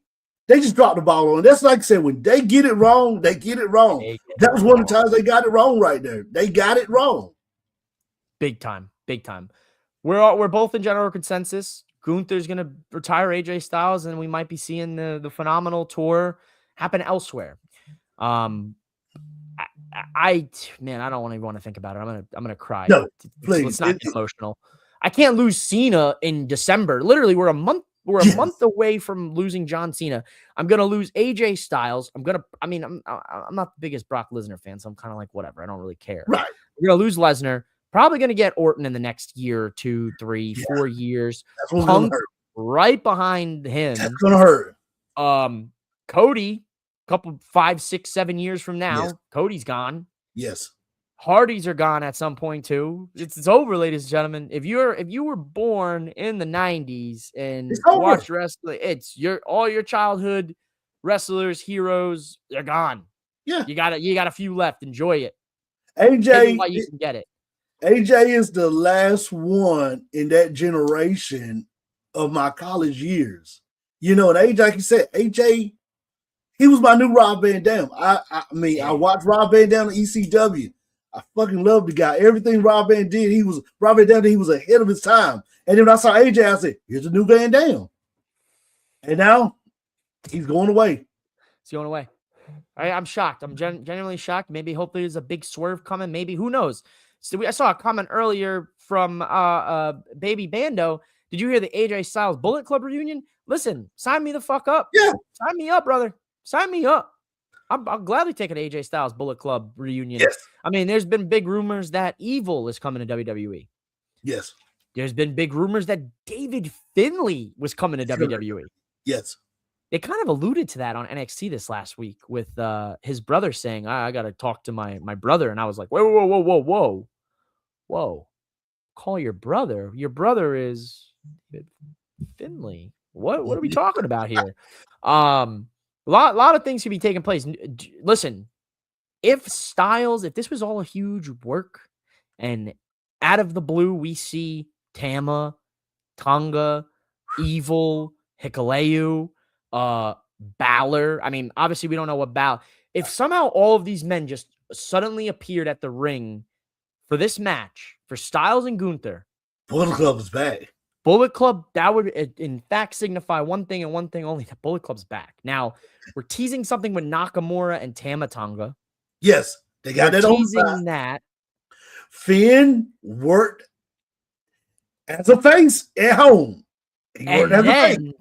just dropped the ball on. That's like I said, when they get it wrong, they get it wrong. That was one of the times they got it wrong right there. They got it wrong.
Big time. Big time. We're both in general consensus. Gunther's going to retire AJ Styles, and we might be seeing the phenomenal tour happen elsewhere. Man, I don't even want to think about it. I'm gonna cry.
No, please.
Let's not get emotional. I can't lose Cena in December. Literally, we're a month away from losing John Cena. I'm gonna lose AJ Styles. I'm not the biggest Brock Lesnar fan, so I'm kind of like, whatever. I don't really care.
Right.
We're gonna lose Lesnar. Probably gonna get Orton in the next year, 2, 3, 4 years.
That's Punk
right behind him.
That's gonna hurt.
Cody, couple 5, 6, 7 years from now, Cody's gone.
Yes.
Hardys are gone at some point too. It's over, ladies and gentlemen. If you were born in the 90s and watched wrestling, all your childhood wrestlers, heroes, they're gone.
Yeah.
You got a few left. Enjoy it.
AJ,
while you can get it.
AJ is the last one in that generation of my college years. You know, and AJ, like you said, AJ, he was my new Rob Van Dam. I watched Rob Van Dam on ECW. I fucking love the guy. Everything Rob Van did, Rob Van Dam did, he was ahead of his time. And then when I saw AJ, I said, here's a new Van Dam. And now he's going away.
He's going away. I'm shocked. I'm genuinely shocked. Maybe hopefully there's a big swerve coming. Maybe, who knows? So I saw a comment earlier from Baby Bando. Did you hear the AJ Styles Bullet Club reunion? Listen, sign me the fuck up.
Yeah.
Sign me up, brother. Sign me up. I'll gladly take an AJ Styles Bullet Club reunion.
Yes.
I mean, there's been big rumors that Evil is coming to WWE.
Yes.
There's been big rumors that David Finlay was coming to
Sure.
WWE.
Yes.
They kind of alluded to that on NXT this last week with his brother saying, I got to talk to my brother. And I was like, whoa. Call your brother. Your brother is Finlay. What are we talking about here? A lot of things could be taking place. Listen, if this was all a huge work and out of the blue, we see Tama, Tonga, Evil, Hikuleo, Balor. I mean, obviously we don't know what Balor. If somehow all of these men just suddenly appeared at the ring for this match for Styles and Gunther,
Bullet Club is back.
Bullet Club, that would in fact signify one thing and one thing only: that Bullet Club's back. Now we're teasing something with Nakamura and Tama Tonga.
Yes, they got that on
teasing that.
Finn worked as a face at home. He
And
worked as a face.
then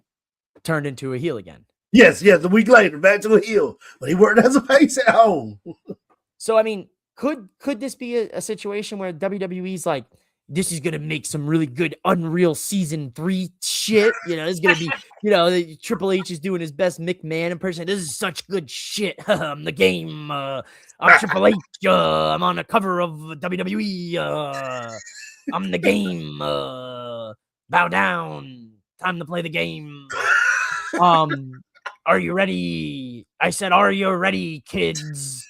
turned into a heel again.
Yes, a week later, back to a heel. But he worked as a face at home.
So, I mean, could this be a situation where WWE's like, this is going to make some really good Unreal Season 3 shit? You know, it's going to be, Triple H is doing his best McMahon impression. This is such good shit. I'm the game. I'm Triple H. I'm on the cover of WWE. I'm the game. Bow down. Time to play the game. Are you ready? I said, are you ready, kids?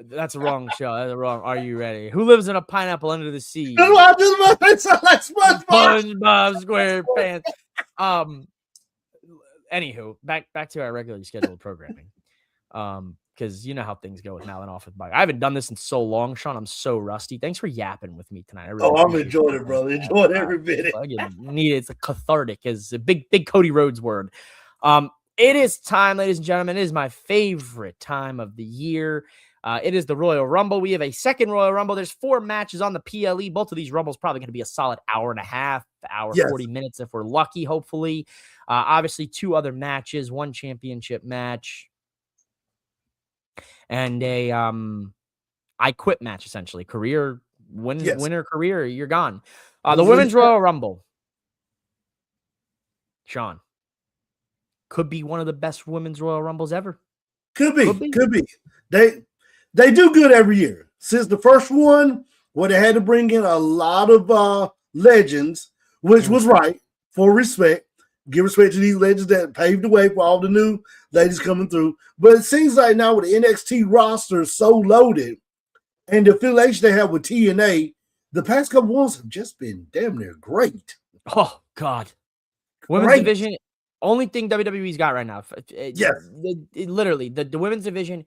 That's a wrong show. That's a wrong. Are you ready? Who lives in a pineapple under the sea?
SpongeBob
SquarePants. Anywho, back to our regularly scheduled programming. Because you know how things go with Mal and Off with Mike. I haven't done this in so long, Sean. I'm so rusty. Thanks for yapping with me tonight.
I'm enjoying it, brother. Enjoying every minute.
Need it. It's a cathartic, is a big Cody Rhodes word. It is time, ladies and gentlemen. It is my favorite time of the year. It is the Royal Rumble. We have a second Royal Rumble. There's 4 matches on the PLE. Both of these Rumbles probably going to be a solid hour and a half, 40 minutes if we're lucky, hopefully. Obviously, 2 other matches, 1 championship match, and a I Quit match, essentially. Winner career, you're gone. The Women's Royal Rumble. Sean. Could be one of the best Women's Royal Rumbles ever.
Could be. They do good every year. Since the first one, where they had to bring in a lot of legends, which was right, for respect. Give respect to these legends that paved the way for all the new ladies coming through. But it seems like now with the NXT roster so loaded and the affiliation they have with TNA, the past couple ones have just been damn near great.
Oh, God. Women's division, only thing WWE's got right now. Literally, the women's division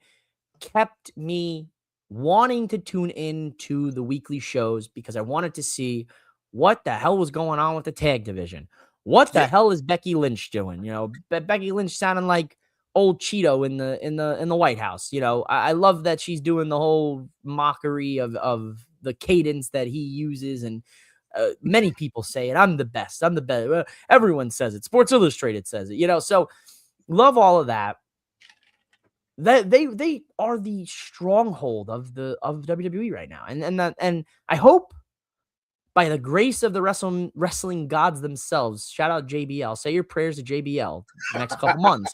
kept me wanting to tune in to the weekly shows because I wanted to see what the hell was going on with the tag division. What the hell is Becky Lynch doing? Becky Lynch sounding like old Cheeto in the White House. I love that she's doing the whole mockery of the cadence that he uses, and many people say it. I'm the best. I'm the best. Everyone says it. Sports Illustrated says it. So love all of that. That they are the stronghold of WWE right now, and I hope by the grace of the wrestling gods themselves, shout out JBL, say your prayers to JBL the next couple months.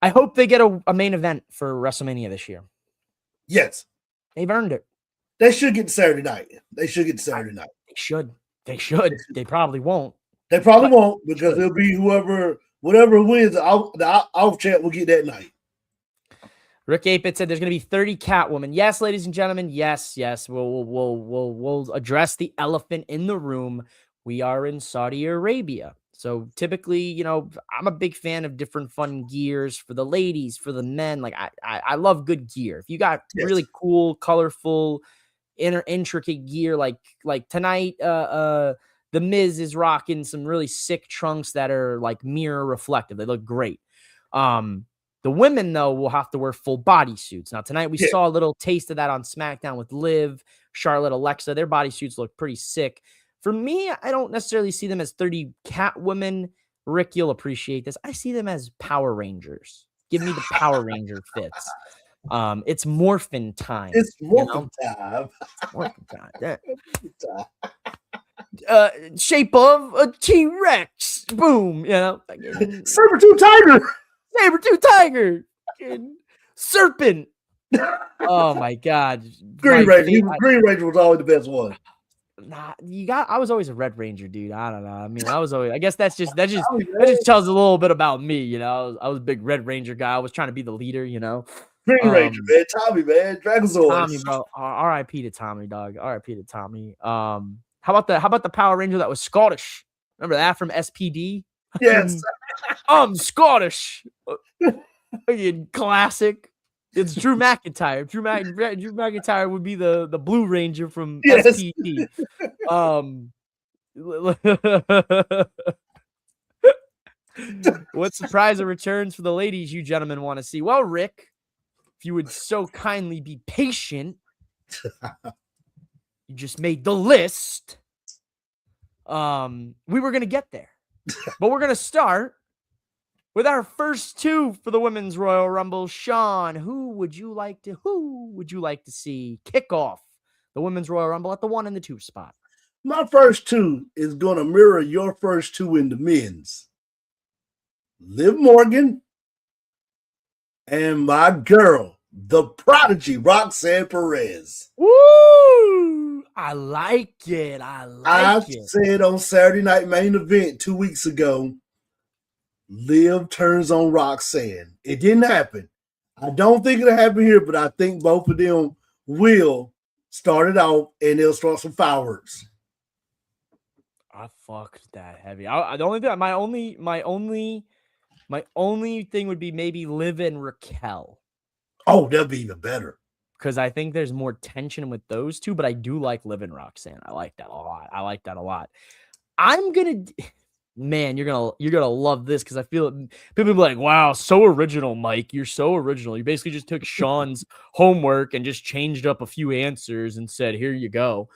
I hope they get a main event for WrestleMania this year.
Yes,
they've earned it.
They should get Saturday night. They should.
They should. They probably won't.
They probably won't because it'll be whatever wins, the off champ will get that night.
Rick Apit said there's going to be 30 Catwoman. Yes, ladies and gentlemen. Yes. We'll address the elephant in the room. We are in Saudi Arabia. So typically, you know, I'm a big fan of different fun gears for the ladies, for the men. Like I love good gear. If you got really cool, colorful, intricate gear, like tonight, the Miz is rocking some really sick trunks that are like mirror reflective. They look great. The women, though, will have to wear full body suits. Now, tonight we saw a little taste of that on SmackDown with Liv, Charlotte, Alexa. Their body suits look pretty sick. For me, I don't necessarily see them as 30 Catwomen. Rick, you'll appreciate this. I see them as Power Rangers. Give me the Power Ranger fits. It's morphin time.
It's morphin time.
Morphin time. Yeah. Shape of a T-Rex. Boom. You know.
Saber-tooth tiger.
Saber-tooth tiger. Serpent. Oh my God.
Green Ranger. Green Ranger was always the best one.
Nah, I was always a Red Ranger, dude. I don't know. I mean, I guess that just tells a little bit about me, you know. I was a big Red Ranger guy. I was trying to be the leader, you know.
Green Ranger, man. Tommy, man. Dragonzord.
Tommy, bro. R.I.P. to Tommy, dog. R.I.P. to Tommy. How about the Power Ranger that was Scottish? Remember that from SPD?
Yes.
I'm Scottish. Classic. It's Drew McIntyre. Drew McIntyre would be the Blue Ranger from SPD. What surprise or returns for the ladies you gentlemen want to see? Well, Rick, if you would so kindly be patient, you just made the list. We were gonna get there, but we're gonna start with our first two for the Women's Royal Rumble. Sean, who would you like to see kick off the Women's Royal Rumble at the 1 and the 2 spot?
My first two is going to mirror your first two in the men's. Liv Morgan and my girl, the prodigy, Roxanne Perez.
Woo! I like it. I
said on Saturday Night Main Event 2 weeks ago, Liv turns on Roxanne. It didn't happen. I don't think it'll happen here, but I think both of them will start it out and they'll start some fireworks.
I fucked that heavy. The only thing, my only thing would be maybe Liv and Raquel.
Oh, that'd be even better.
Because I think there's more tension with those two, but I do like Liv and Roxanne. I like that a lot. Man, you're gonna love this because I feel it. People be like, "Wow, so original, Mike. You're so original. You basically just took Sean's homework and just changed up a few answers and said, here you go."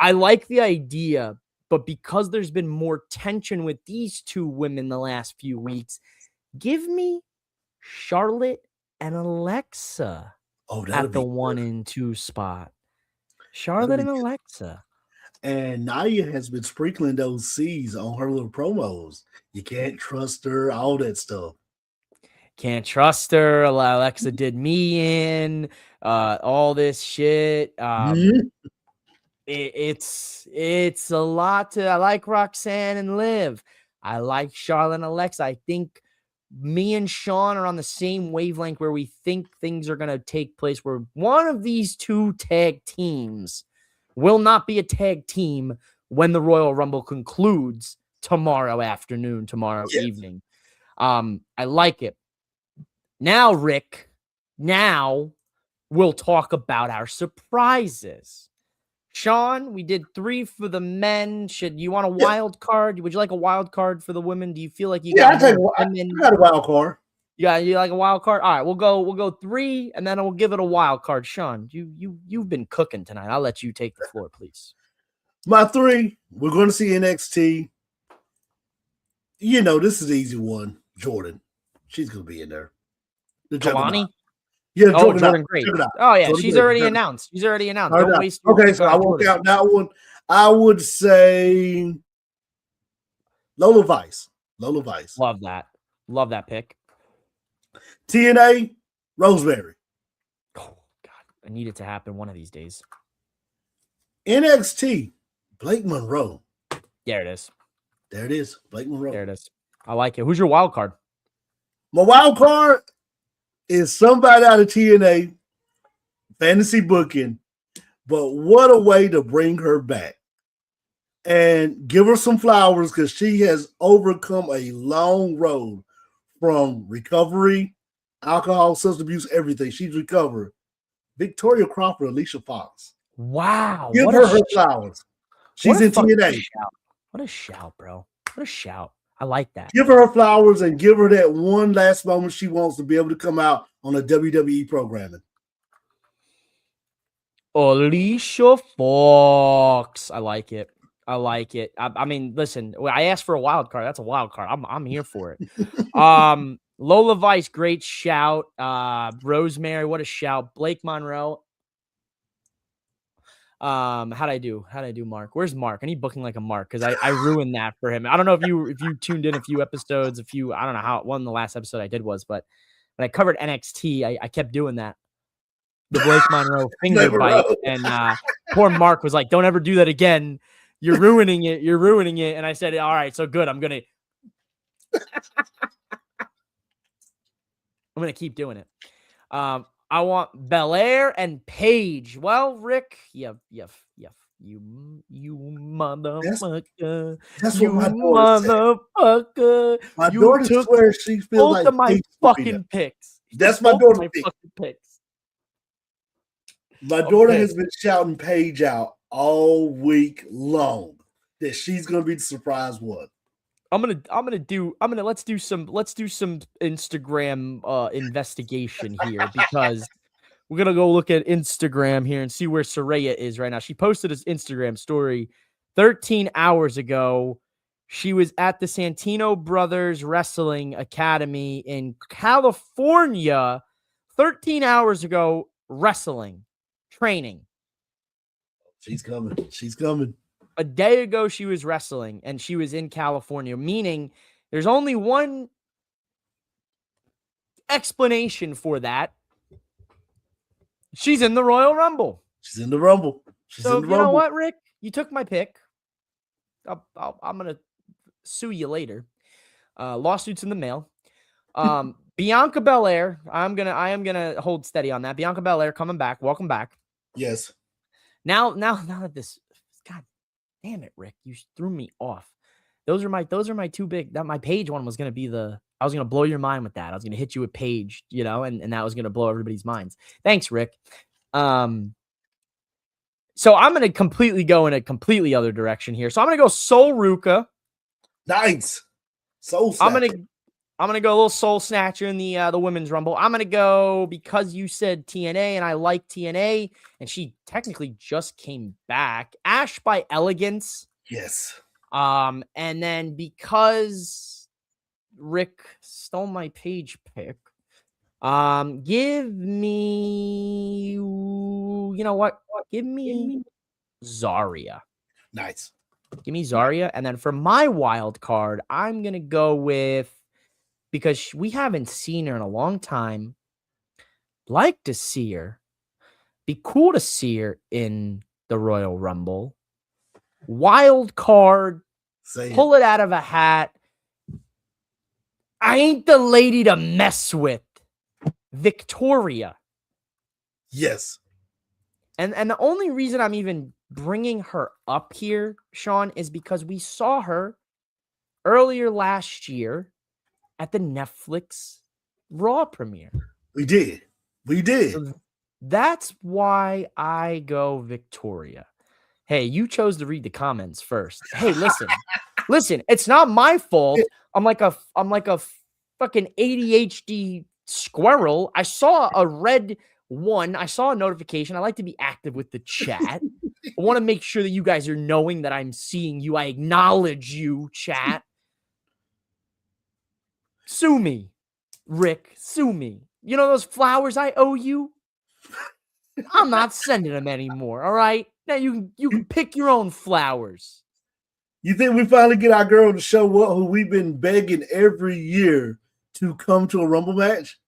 I like the idea, but because there's been more tension with these two women the last few weeks, give me Charlotte and Alexa at the 1 and 2 spot. Charlotte and Alexa.
And Nia has been sprinkling those C's on her little promos. You can't trust her, all that stuff.
Can't trust her. Alexa did me in. All this shit. It's a lot to. I like Roxanne and Liv. I like Charlotte and Alexa. I think me and Sean are on the same wavelength where we think things are going to take place where one of these two tag teams will not be a tag team when the Royal Rumble concludes tomorrow afternoon, tomorrow evening. I like it. Now, Rick, we'll talk about our surprises. Sean, we did 3 for the men. Should you want a wild card? Would you like a wild card for the women? Do you feel like you got
I got a wild card.
Yeah, you like a wild card? All right, we'll go 3, and then we'll give it a wild card. Sean, you've been cooking tonight. I'll let you take the floor, please.
My 3, we're going to see NXT. You know, this is the easy one. Jordan, she's going to be in there.
Kalani?
Yeah,
Jordan Great. Oh yeah, she's already announced. Don't waste.
Okay, so I won't count that one. I would say Lola Vice.
Love that pick.
TNA, Rosemary.
Oh God, I need it to happen one of these days.
NXT, Blake Monroe.
There it is.
Blake Monroe.
There it is. I like it. Who's your wild card?
My wild card is somebody out of TNA, fantasy booking, but what a way to bring her back. and give her some flowers because she has overcome a long road from recovery, alcohol, substance abuse, everything. She's recovered. Victoria Crawford, Alicia Fox.
Wow.
Give her her flowers. She's in TNA.
Shout. What a shout, bro. What a shout. I like that.
Give her her flowers and give her that one last moment she wants to be able to come out on a WWE programming.
Alicia Fox. I like it. I like it. I mean, listen, I asked for a wild card. That's a wild card. I'm here for it. Lola Vice, great shout. Rosemary, what a shout. Blake Monroe. How'd I do, Mark? Where's Mark? I need booking like a Mark because I ruined that for him. I don't know if you tuned in a few episodes, I don't know how one of the last episode I did was, but when I covered NXT, I kept doing that. The Blake Monroe finger bite, and poor Mark was like, "Don't ever do that again. You're ruining it. You're ruining it." And I said, "All right, so good. I'm gonna keep doing it." I want Belair and Paige. Well, Rick, you motherfucker.
That's
you
what my daughter
motherfucker.
said. My
you
daughter
took
swears she feels
both
like
of my
Paige
fucking picks.
That's my
Both of
daughter's
my
pick.
fucking picks.
My daughter has been shouting Paige out all week long that she's gonna be the surprise one.
Let's do some Instagram investigation here because we're gonna go look at Instagram here and see where Saraya is right now. She posted his Instagram story 13 hours ago. She was at the Santino Brothers Wrestling Academy in California 13 hours ago, wrestling, training.
She's coming. She's coming.
A day ago, she was wrestling, and she was in California, meaning there's only one explanation for that. She's in the Royal Rumble.
She's in the Rumble.
So, you know what, Rick? You took my pick. I'm going to sue you later. Lawsuits in the mail. Bianca Belair. I am gonna hold steady on that. Bianca Belair coming back. Welcome back.
Yes.
Now that this, God damn it, Rick, you threw me off. Those are my two big. That my Paige one was gonna be I was gonna blow your mind with that. I was gonna hit you with Paige, and that was gonna blow everybody's minds. Thanks, Rick. So I'm gonna completely go in a completely other direction here. So I'm gonna go Sol Ruka.
Nice. Soul Snatcher.
I'm gonna go a little Soul Snatcher in the Women's Rumble. I'm gonna go because you said TNA and I like TNA, and she technically just came back. Ash by Elegance.
Yes.
And then because Rick stole my Paige pick, give me, you know what? Give me Zarya.
Nice.
Give me Zarya. And then for my wild card, I'm going to go with, because we haven't seen her in a long time, like to see her. Be cool to see her in the Royal Rumble. Wild card. Pull it out of a hat. I ain't the lady to mess with. Victoria.
Yes.
And the only reason I'm even bringing her up here, Sean, is because we saw her earlier last year at the Netflix Raw premiere.
We did.
So that's why I go Victoria. Hey, you chose to read the comments first. Hey, listen, it's not my fault. I'm like a fucking ADHD squirrel. I saw a red one. I saw a notification. I like to be active with the chat. I want to make sure that you guys are knowing that I'm seeing you. I acknowledge you, chat. Sue me, Rick. Sue me. You know those flowers I owe you? I'm not sending them anymore, all right? Now you can pick your own flowers.
You think we finally get our girl to show up who we've been begging every year to come to a Rumble match?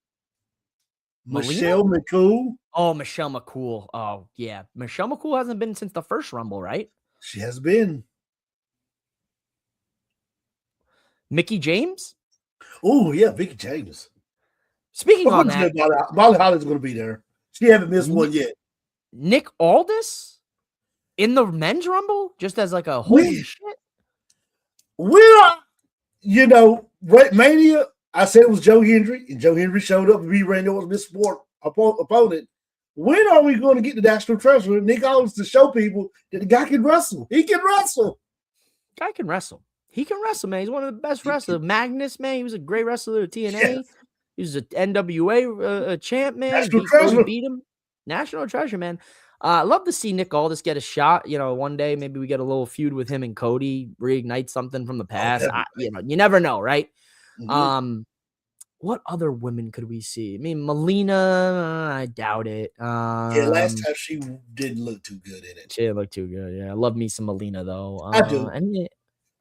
Michelle McCool.
Oh, Michelle McCool. Oh, yeah. Michelle McCool hasn't been since the first Rumble, right?
She has been.
Mickey James?
Oh, yeah, Mickey James.
Speaking on that,
Molly Holly's going to be there. She haven't missed one yet.
Nick Aldis? in the men's rumble, just as like a holy
We,
shit.
Mania, I said it was Joe Hendry, and Joe Hendry showed up and be Randy Orton's sport opponent. When are we going to get the national treasurer, Nick Aldis, to show people that the guy can wrestle? He can wrestle.
Guy can wrestle. He can wrestle, man. He's one of the best wrestlers. Magnus, man, he was a great wrestler at TNA.
Yes.
He was an NWA champ, man.
National treasure.
Beat him. National treasure, man. I love to see Nick Aldis get a shot. One day maybe we get a little feud with him and Cody, reignite something from the past. You never know, right? Mm-hmm. What other women could we see? I mean, Melina, I doubt it.
Last time she didn't look too good in it.
She didn't look too good. Yeah, I love me some Melina though.
I do.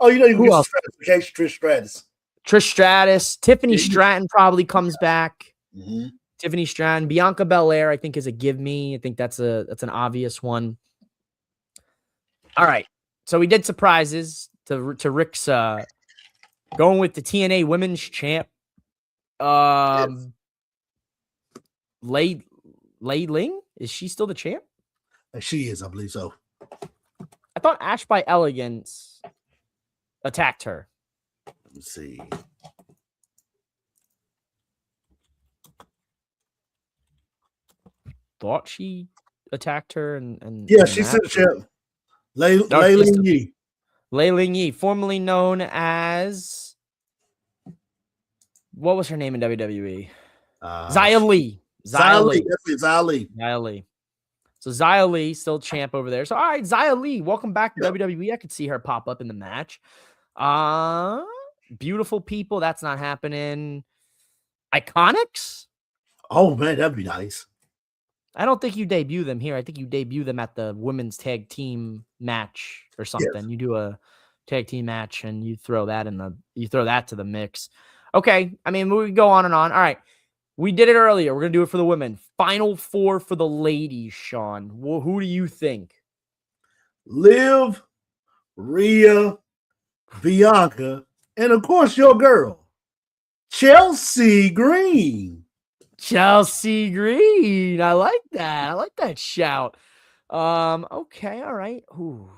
Who else?
Trish Stratus.
Trish Stratus. Tiffany Stratton probably comes back.
Mm-hmm.
Tiffany Stratton. Bianca Belair, I think, is a give me. I think that's an obvious one. All right. So we did surprises to Rick's going with the TNA Women's Champ. Lei Ling, is she still the champ?
She is, I believe so.
I thought Ash by Elegance attacked her.
Let's see.
Thought she attacked her and
she's still the champ. Lei Ling Yi.
Lei Ling Yi, formerly known as, what was her name in WWE? Xia Li.
Xia Li. Definitely Xia Li.
Xia Li. So Xia Li, still champ over there. So, all right, Xia Li, welcome back to WWE. I could see her pop up in the match. Beautiful people. That's not happening. Iconics?
Oh, man, that'd be nice.
I don't think you debut them here. I think you debut them at the women's tag team match or something. Yes. You do a tag team match and you throw that to the mix. Okay. I mean, we go on and on. All right. We did it earlier. We're going to do it for the women. Final four for the ladies, Sean. Well, who do you think?
Liv, Rhea, Bianca, and of course your girl, Chelsea Green.
Chelsea Green. I like that. I like that shout. Okay. All right. Ooh.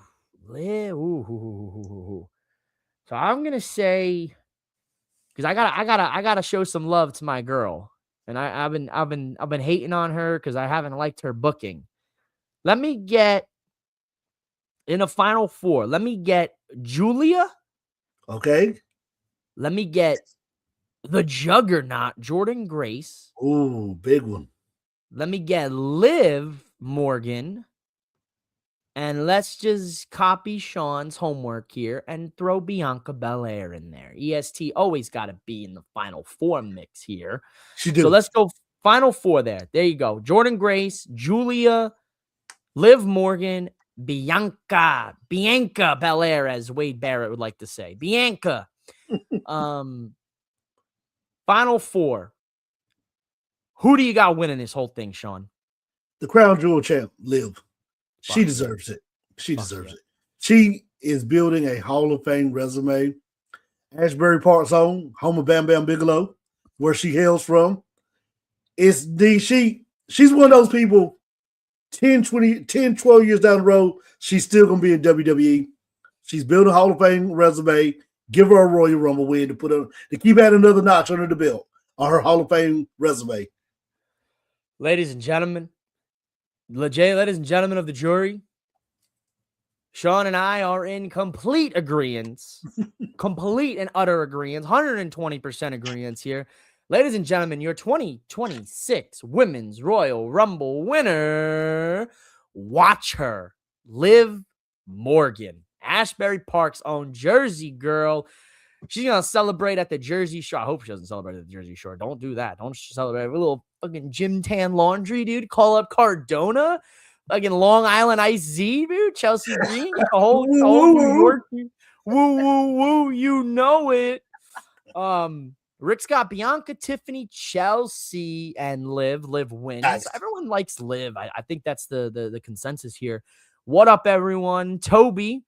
Liv. Ooh. So I'm going to say, because I gotta show some love to my girl, and I've been hating on her because I haven't liked her booking. Let me get in a final four. Let me get Julia.
Okay.
Let me get the Juggernaut, Jordynne Grace.
Ooh, big one.
Let me get Liv Morgan. And let's just copy Sean's homework here and throw Bianca Belair in there. EST always got to be in the final four mix here. So let's go final four there. There you go. Jordynne Grace, Julia, Liv Morgan, Bianca Belair, as Wade Barrett would like to say. Bianca. Final four. Who do you got winning this whole thing, Sean?
The crown jewel champ, Liv. She deserves it. She deserves it. She is building a Hall of Fame resume. Asbury Park's own, home of Bam Bam Bigelow, where she hails from. She's one of those people, 10, 12 years down the road, she's still going to be in WWE. She's building a Hall of Fame resume. Give her a Royal Rumble win to keep adding another notch under the belt on her Hall of Fame resume.
Ladies and gentlemen of the jury, Sean and I are in complete agreement, complete and utter agreement, 120% agreement here. Ladies and gentlemen, your 2026 Women's Royal Rumble winner, watch her, Liv Morgan, Asbury Park's own Jersey girl. She's going to celebrate at the Jersey Shore. I hope she doesn't celebrate at the Jersey Shore. Don't do that. Don't celebrate with a little fucking gym tan laundry, dude. Call up Cardona. Fucking Long Island Ice Z, dude. Chelsea Green. The whole New York. Woo. You know it. Rick's got Bianca, Tiffany, Chelsea, and Liv. Liv wins. Nice. Everyone likes Liv. I think that's the consensus here. What up, everyone? Toby.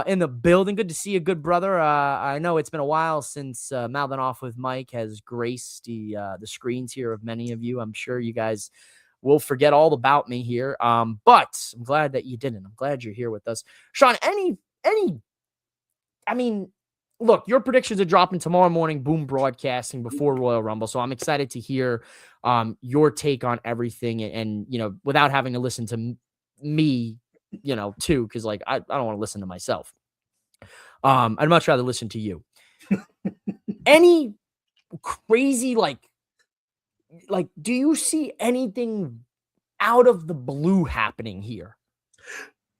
In the building. Good to see you, good brother. I know it's been a while since Mouthing Off with Mike has graced the screens here of many of you. I'm sure you guys will forget all about me here. But I'm glad that you didn't. I'm glad you're here with us. Sean, I mean, look, your predictions are dropping tomorrow morning, Boom Broadcasting before Royal Rumble. So I'm excited to hear your take on everything and without having to listen to me, too, because like I don't want to listen to myself. I'd much rather listen to you. Any crazy like do you see anything out of the blue happening here?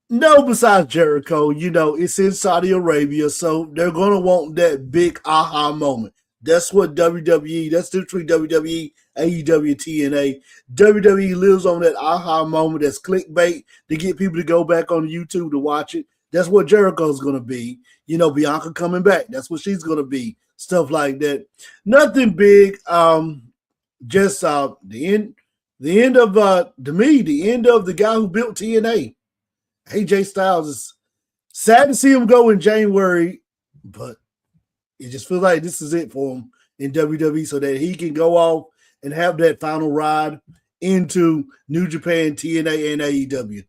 No, besides Jericho, it's in Saudi Arabia, so they're going to want that big aha moment. That's what WWE, that's between WWE, AEW, TNA. WWE lives on that aha moment. That's clickbait to get people to go back on YouTube to watch it. That's what Jericho's going to be. Bianca coming back. That's what she's going to be. Stuff like that. Nothing big. Just the end of the end of the guy who built TNA. AJ Styles. Is sad to see him go in January, but it just feels like this is it for him in WWE so that he can go off and have that final ride into New Japan, TNA, and AEW.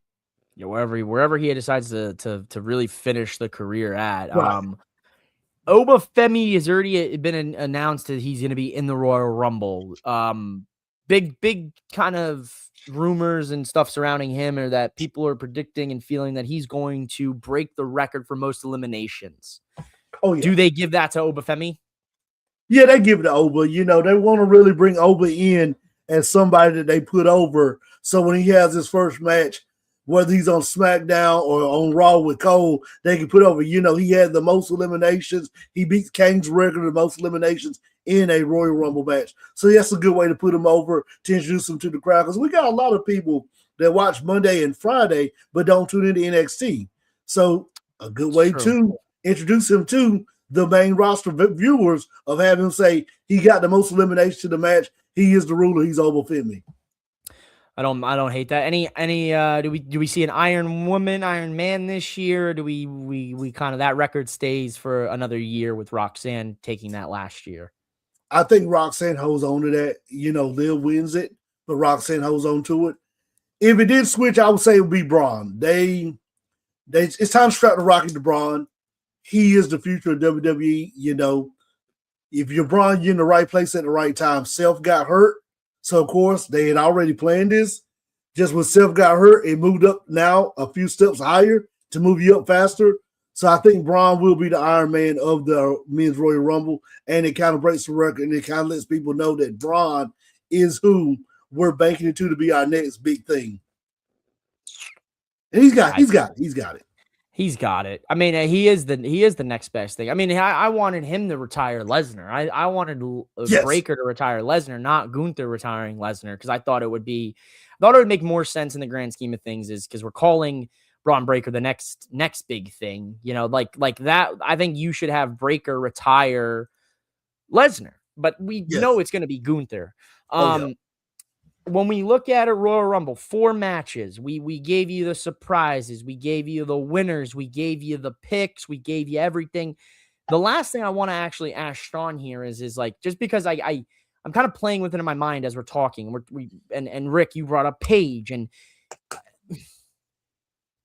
Yeah, wherever he decides to really finish the career at.
Right.
Obafemi has already been announced that he's going to be in the Royal Rumble. Big kind of rumors and stuff surrounding him are that people are predicting and feeling that he's going to break the record for most eliminations.
Oh, yeah.
Do they give that to Obafemi?
Yeah, they give it to Oba. They want to really bring Oba in as somebody that they put over. So when he has his first match, whether he's on SmackDown or on Raw with Cole, they can put over. He had the most eliminations. He beat Kane's record of most eliminations in a Royal Rumble match. So that's a good way to put him over, to introduce him to the crowd. Because we got a lot of people that watch Monday and Friday but don't tune into NXT. So a good way to introduce him to the main roster viewers of having him say he got the most eliminations in the match. He is the ruler. He's Obafemi.
I don't hate that. Any do we see an Iron Woman, Iron Man this year? Or do we kind of that record stays for another year with Roxanne taking that last year?
I think Roxanne holds on to that. Liv wins it, but Roxanne holds on to it. If it did switch, I would say it would be Braun. It's time to strap the Rocky to Braun. He is the future of WWE. If you're Braun, you're in the right place at the right time. Seth got hurt. So, of course, they had already planned this. Just when Seth got hurt, it moved up now a few steps higher to move you up faster. So I think Braun will be the Iron Man of the Men's Royal Rumble, and it kind of breaks the record, and it kind of lets people know that Braun is who we're banking into to be our next big thing. And he's got it.
He's got it. I mean, he is the next best thing. I mean, I wanted him to retire Lesnar. I wanted Breakker to retire Lesnar, not Gunther retiring Lesnar, because I thought it would make more sense in the grand scheme of things, is because we're calling Braun Breaker the next big thing. Like that. I think you should have Breakker retire Lesnar, but we know it's going to be Gunther. When we look at a Royal Rumble, 4 matches, we gave you the surprises, we gave you the winners, we gave you the picks, we gave you everything. The last thing I want to actually ask Sean here is like, just because I'm kind of playing with it in my mind as we're talking, and Rick, you brought up Paige, and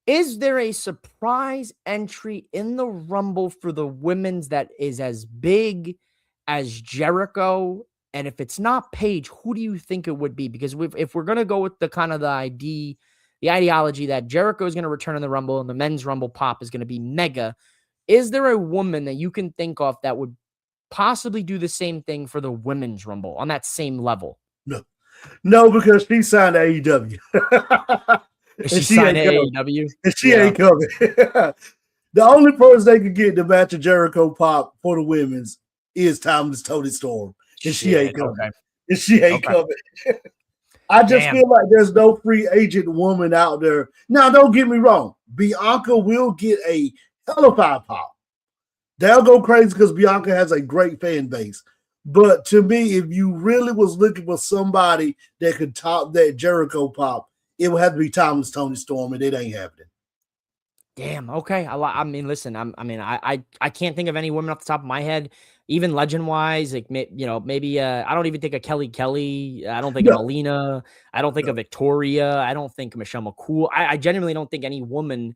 is there a surprise entry in the Rumble for the women's that is as big as Jericho? And if it's not Paige, who do you think it would be? Because if we're going to go with the kind of the ideology that Jericho is going to return in the Rumble and the men's Rumble pop is going to be mega, is there a woman that you can think of that would possibly do the same thing for the women's Rumble on that same level?
No, because she signed AEW.
She signed AEW?
And she ain't coming. The only person they could get the match of Jericho pop for the women's is Timeless Toni Storm. And she ain't coming. Okay. And she ain't coming. I just feel like there's no free agent woman out there. Now, don't get me wrong. Bianca will get a hell of a pop. They'll go crazy because Bianca has a great fan base. But to me, if you really was looking for somebody that could top that Jericho pop, it would have to be Timeless Toni Storm, and it ain't happening.
Damn. Okay. I mean, listen. I can't think of any women off the top of my head, even legend wise. Like, maybe. I don't even think of Kelly. I don't think of
No,
Melina. I don't think
no.
of Victoria. I don't think of Michelle McCool. I genuinely don't think any woman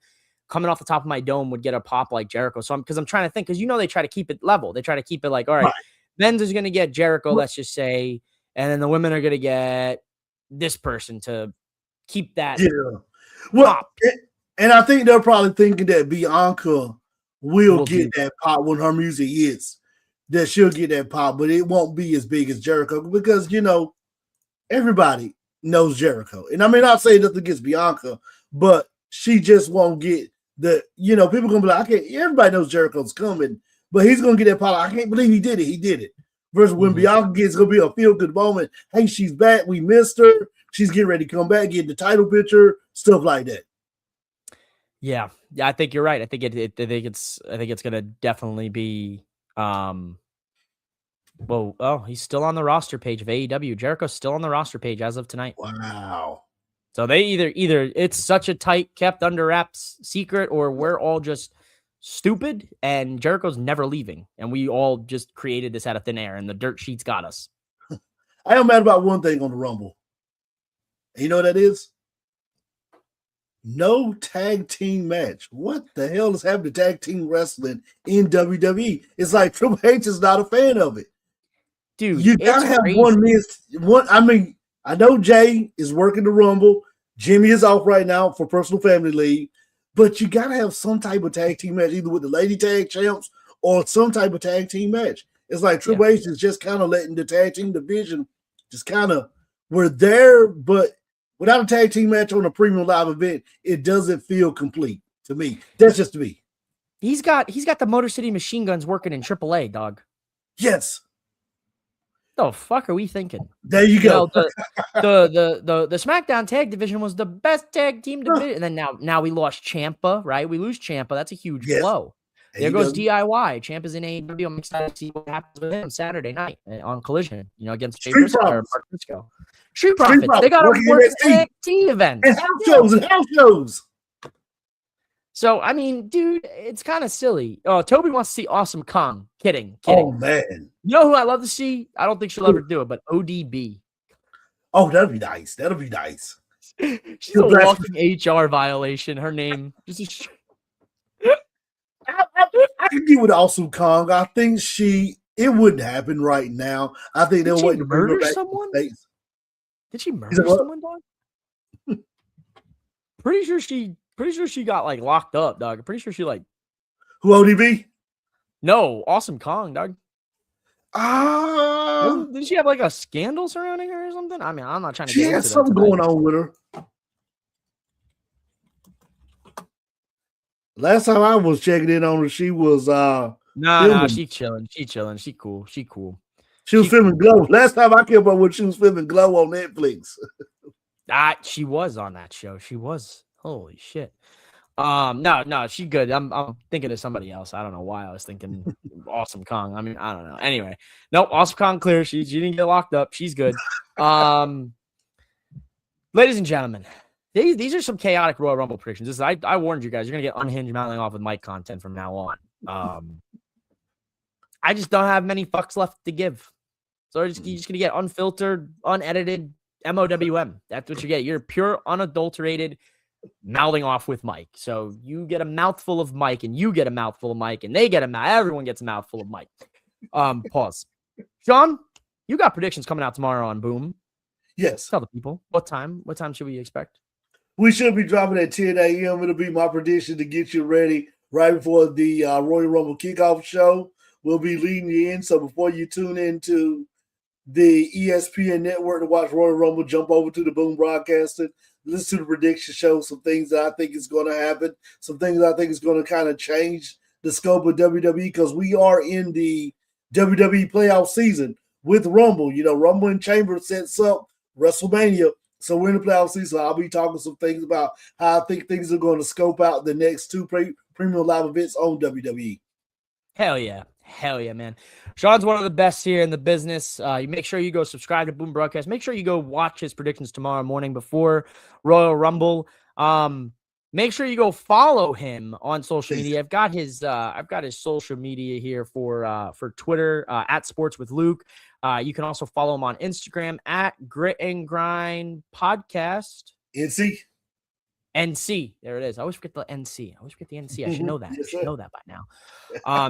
coming off the top of my dome would get a pop like Jericho. So I'm trying to think, because they try to keep it level. They try to keep it like, all right,
Right.
men's is gonna get Jericho,
Well,
let's just say, and then the women are gonna get this person to keep that
yeah. Well,
pop.
and I think they're probably thinking that Bianca will
Will
get
do.
that pop when her music hits. That she'll get that pop, but it won't be as big as Jericho because everybody knows Jericho. And I mean, not saying nothing against Bianca, but she just won't get people gonna be like, everybody knows Jericho's coming, but he's gonna get that pop. I can't believe he did it. He did it. Versus when Bianca gets, gonna be a feel good moment. Hey, she's back. We missed her. She's getting ready to come back, get the title picture, stuff like that.
Yeah, I think you're right. I think it's gonna definitely be. He's still on the roster page of AEW. Jericho's still on the roster page as of tonight.
Wow.
So they either it's such a tight, kept under wraps secret, or we're all just stupid and Jericho's never leaving, and we all just created this out of thin air, and the dirt sheets got us.
I am mad about one thing on the Rumble. You know what that is? No tag team match. What the hell is happening to tag team wrestling in WWE? It's like Triple H is not a fan of it.
Dude,
You gotta have one. I mean, I know Jay is working the Rumble. Jimmy is off right now for personal family leave, but you gotta have some type of tag team match, either with the Lady Tag Champs or some type of tag team match. It's like Triple H is just kind of letting the tag team division just kind of, we're there, but without a tag team match on a premium live event, it doesn't feel complete to me. That's just me.
He's got the Motor City Machine Guns working in AAA, dog.
Yes.
The fuck are we thinking?
There you go.
The SmackDown tag division was the best tag team division, and then now we lost Ciampa, right? We lose Ciampa. That's a huge blow. There goes DIY. Ciampa's in AEW. I'm excited to see what happens with him Saturday night on Collision, against Jay Briscoe. Street Profits. They got to work NXT events.
And house shows.
So, I mean, dude, it's kind of silly. Oh, Toby wants to see Awesome Kong. Kidding.
Oh, man.
You know who I love to see? I don't think she'll ever do it, but ODB.
Oh, that'll be nice. That'll be nice.
She's a walking HR violation. Her name.
I can get with Awesome Kong. I think it wouldn't happen right now. I think they'll wait to
murder someone. Did she murder someone, dog? Pretty sure she got like locked up, dog. I'm pretty sure she
who ODB?
No, Awesome Kong, dog.
Ah,
did she have like a scandal surrounding her or something? I mean, I'm not trying to.
She had something going on with her. Last time I was checking in on her, she was
nah, she chilling. She cool.
She was filming Glow. Last time I came up with, she was filming Glow on Netflix.
She was on that show. She was. Holy shit. No, she good. I'm thinking of somebody else. I don't know why I was thinking Awesome Kong. I mean, I don't know. Anyway, nope. Awesome Kong clear. She didn't get locked up. She's good. Ladies and gentlemen, these are some chaotic Royal Rumble predictions. I warned you guys. You're gonna get unhinged mouthing off with Mike content from now on. I just don't have many fucks left to give. So you're just gonna get unfiltered, unedited MOWM. That's what you get. You're pure, unadulterated mouthing off with Mike. So you get a mouthful of Mike, and you get a mouthful of Mike, and they get everyone gets a mouthful of Mike. Pause. Sean, you got predictions coming out tomorrow on Boom.
Yes.
Tell the people what time should we expect?
We should be dropping at 10 a.m. It'll be my prediction to get you ready right before the Royal Rumble kickoff show. We'll be leading you in. So before you tune into the ESPN network to watch Royal Rumble, jump over to the Boom Broadcasting, listen to the prediction show, some things that I think is going to happen, some things I think is going to kind of change the scope of WWE, because we are in the WWE playoff season with Rumble. Rumble and Chamber sets up WrestleMania. So we're in the playoff season. I'll be talking some things about how I think things are going to scope out the next two premium live events on WWE.
Hell yeah, man. Sean's one of the best here in the business. You make sure you go subscribe to Boom Broadcast. Make sure you go watch his predictions tomorrow morning before Royal Rumble. Make sure you go follow him on social
Please.
media. I've got his social media here for Twitter at Sports with Luke. You can also follow him on Instagram at Grit and Grind Podcast. NC. There it is. I always forget the NC. I should know that.
Yes,
I should
sir.
know that by now.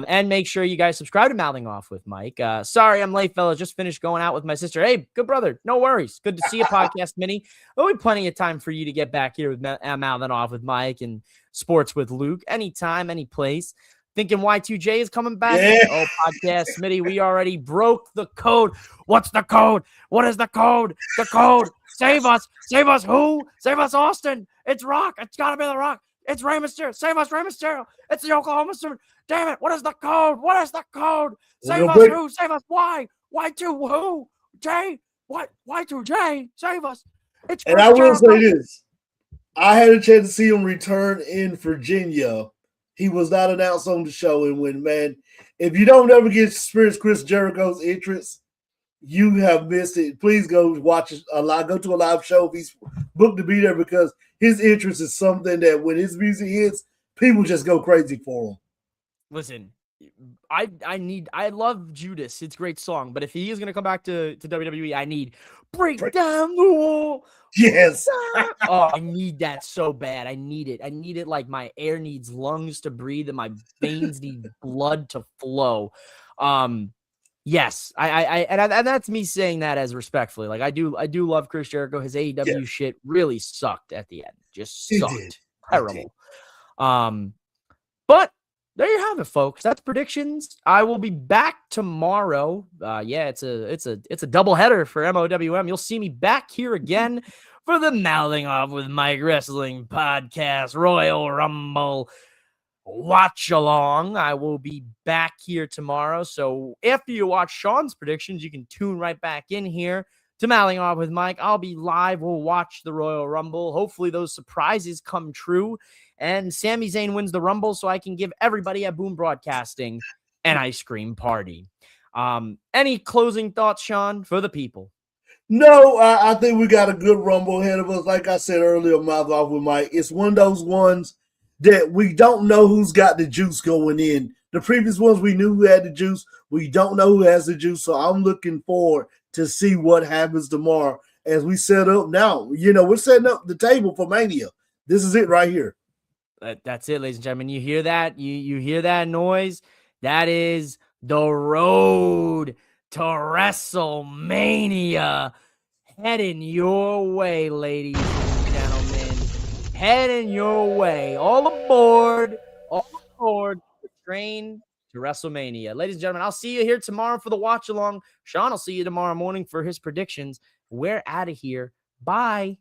And make sure you guys subscribe to Mouthing Off with Mike. Sorry, I'm late, fellas. Just finished going out with my sister. Hey, good brother. No worries. Good to see you, Podcast Mini. There'll be plenty of time for you to get back here with Mouthing Off with Mike and Sports with Luke. Anytime, any place. Thinking Y2J is coming back?
Yeah.
Oh, Podcast Smitty, we already broke the code. What's the code? What is the code? The code. Save us. Save us who? Save us Austin. It's Rock. It's got to be the Rock. It's Rey Mysterio. Save us, Rey Mysterio. It's the Oklahoma City. Damn it. What is the code? What is the code? Save us who? Save us why? Y2 who? J? What? Y2J? Save us. It's
And I will say this. I had a chance to see him return in Virginia. He was not announced on the show. And when, man, if you don't ever get Spirits Chris Jericho's entrance, you have missed it. Please go watch a live, go to a live show if he's booked to be there, because his entrance is something that when his music hits, people just go crazy for him.
Listen, I love Judas. It's a great song, but if he is going to come back to WWE, I need break down the wall.
Yes.
Oh, I need that so bad. I need it. I need it like my air needs lungs to breathe and my veins need blood to flow. Yes, and that's me saying that as respectfully. Like I do love Chris Jericho. His AEW shit really sucked at the end. Just sucked. Terrible. But there you have it, folks. That's predictions. I will be back tomorrow. It's a double header for MOWM. You'll see me back here again for the Mouthing Off with Mike Wrestling Podcast Royal Rumble watch along. I will be back here tomorrow. So after you watch Sean's predictions, you can tune right back in here to Mouthing Off with Mike. I'll be live. We'll watch the Royal Rumble. Hopefully those surprises come true and Sami Zayn wins the Rumble so I can give everybody at Boom Broadcasting an ice cream party. Any closing thoughts, Sean, for the people?
No, I think we got a good Rumble ahead of us. Like I said earlier, Mouth Off with Mike, it's one of those ones that we don't know who's got the juice going in. The previous ones, we knew who had the juice. We don't know who has the juice. So I'm looking forward to see what happens tomorrow as we set up now. We're setting up the table for Mania. This is it right here.
That's it, ladies and gentlemen. You hear that? You hear that noise? That is the road to WrestleMania heading your way, ladies and gentlemen. Heading your way. All aboard the train to WrestleMania. Ladies and gentlemen, I'll see you here tomorrow for the watch along. Sean will see you tomorrow morning for his predictions. We're out of here. Bye.